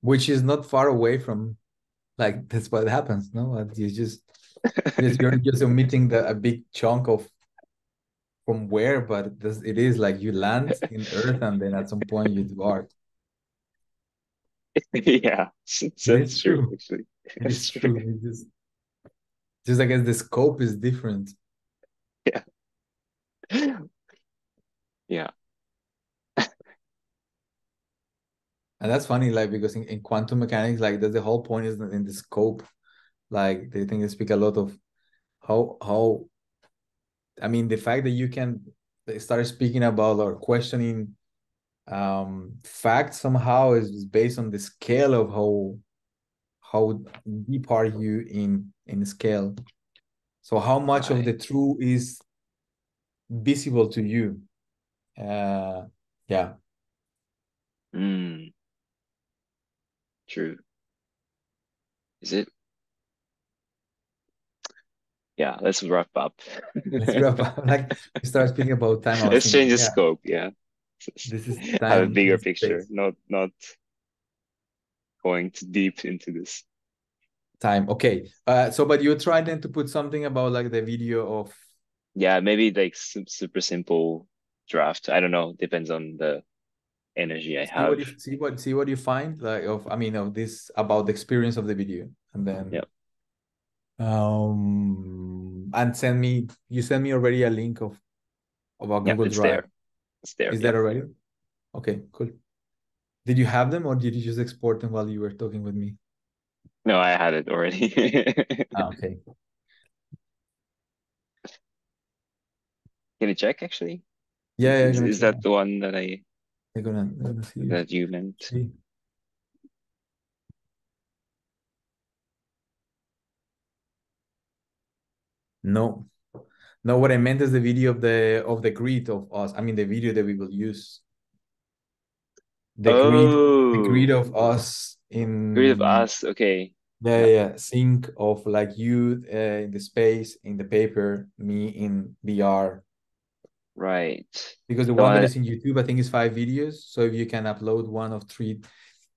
which is not far away from like that's what happens, no? You just you're just omitting a big chunk of from where, but it is like you land in Earth and then at some point you do art. Yeah, It is that's true. true. Actually, It that's is true. true. Just I guess the scope is different. Yeah, yeah. And that's funny, like because in quantum mechanics, like that's the whole point is in the scope. Like they think they speak a lot of how I mean the fact that you can start speaking about or questioning facts somehow is based on the scale of how deep are you in scale. So how much of Right. the true is visible to you? Uh, yeah, Mm, true. Is it? Yeah, let's wrap up. let's wrap up. Like we start speaking about time. I was Let's change thinking, the yeah, scope. Yeah. this is Have a time bigger and picture, space. not going too deep into this. Time. Okay. So but you tried then to put something about like the video of Yeah, maybe like super simple draft. I don't know. Depends on the energy I see what have. you see what you find like of I mean of this about the experience of the video and Yeah. then and send me you send me already a link of about Yeah, Google it's Drive. there. It's there. Is Yeah. that already? Okay, cool. Did you have them or did you just export them while you were talking with me? No, I had it already. Ah, okay. Can you check actually? Yeah, yeah, I'm gonna Is check. that the one I'm gonna see. that you meant? See. No, no. What I meant is the video of the grid of us. I mean, the video that we will use. The grid Oh, of us Grid of in Us. Okay. yeah, Yeah. yeah, yeah. Sync of like you in the space in the paper, me in VR. Right. Because the The one one that that, is in YouTube, I think, is 5 videos. So if you can upload one of three,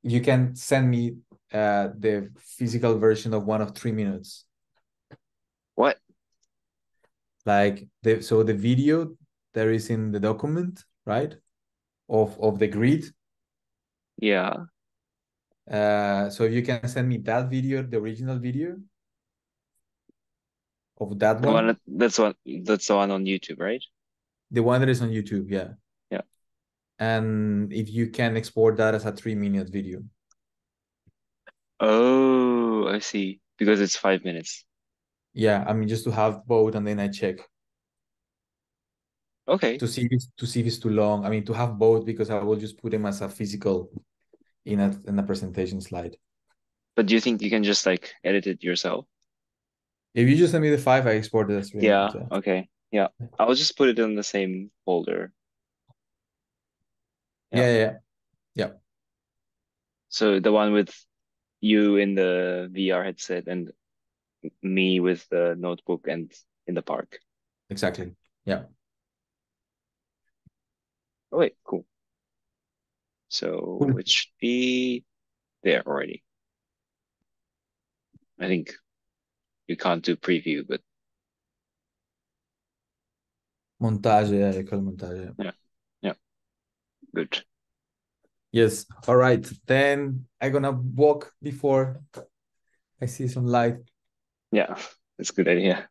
you can send me the physical version of one of 3 minutes. what? Like the video there is in the document, right? Of the grid. Yeah. So if you can send me that video, the original video of that The one one, that's the one on YouTube, right? the one that is on YouTube, yeah. Yeah. And if you can export that as a 3 minute video. Oh, I see. Because it's 5 minutes. Yeah, I mean just to have both and then I check Okay. to see if it's too long. I mean to have both because I will just put them as a physical in a presentation slide. But do you think you can just like edit it yourself? If you just send me the five, I export it as 3 minutes. Yeah. Yeah. Okay. Yeah. I'll just put it in the same folder. Yeah. Yeah, yeah, yeah. Yeah, So the one with you in the VR headset and me with the notebook and in the park. exactly. Yeah. Oh wait, cool. So Cool. it should be there already. I think you can't do preview, but Montage, yeah, I call montage. Yeah. yeah, yeah, good. Yes. All right. Then I'm gonna walk before I see some light. Yeah, it's a good idea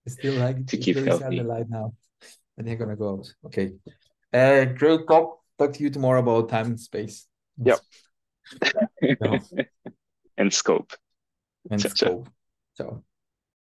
It's still like to it's keep very sad the healthy. light now. I think I'm gonna go out. Okay. Great talk to you tomorrow about time and space. Yep. No, And scope. and Ciao, ciao. scope. Ciao.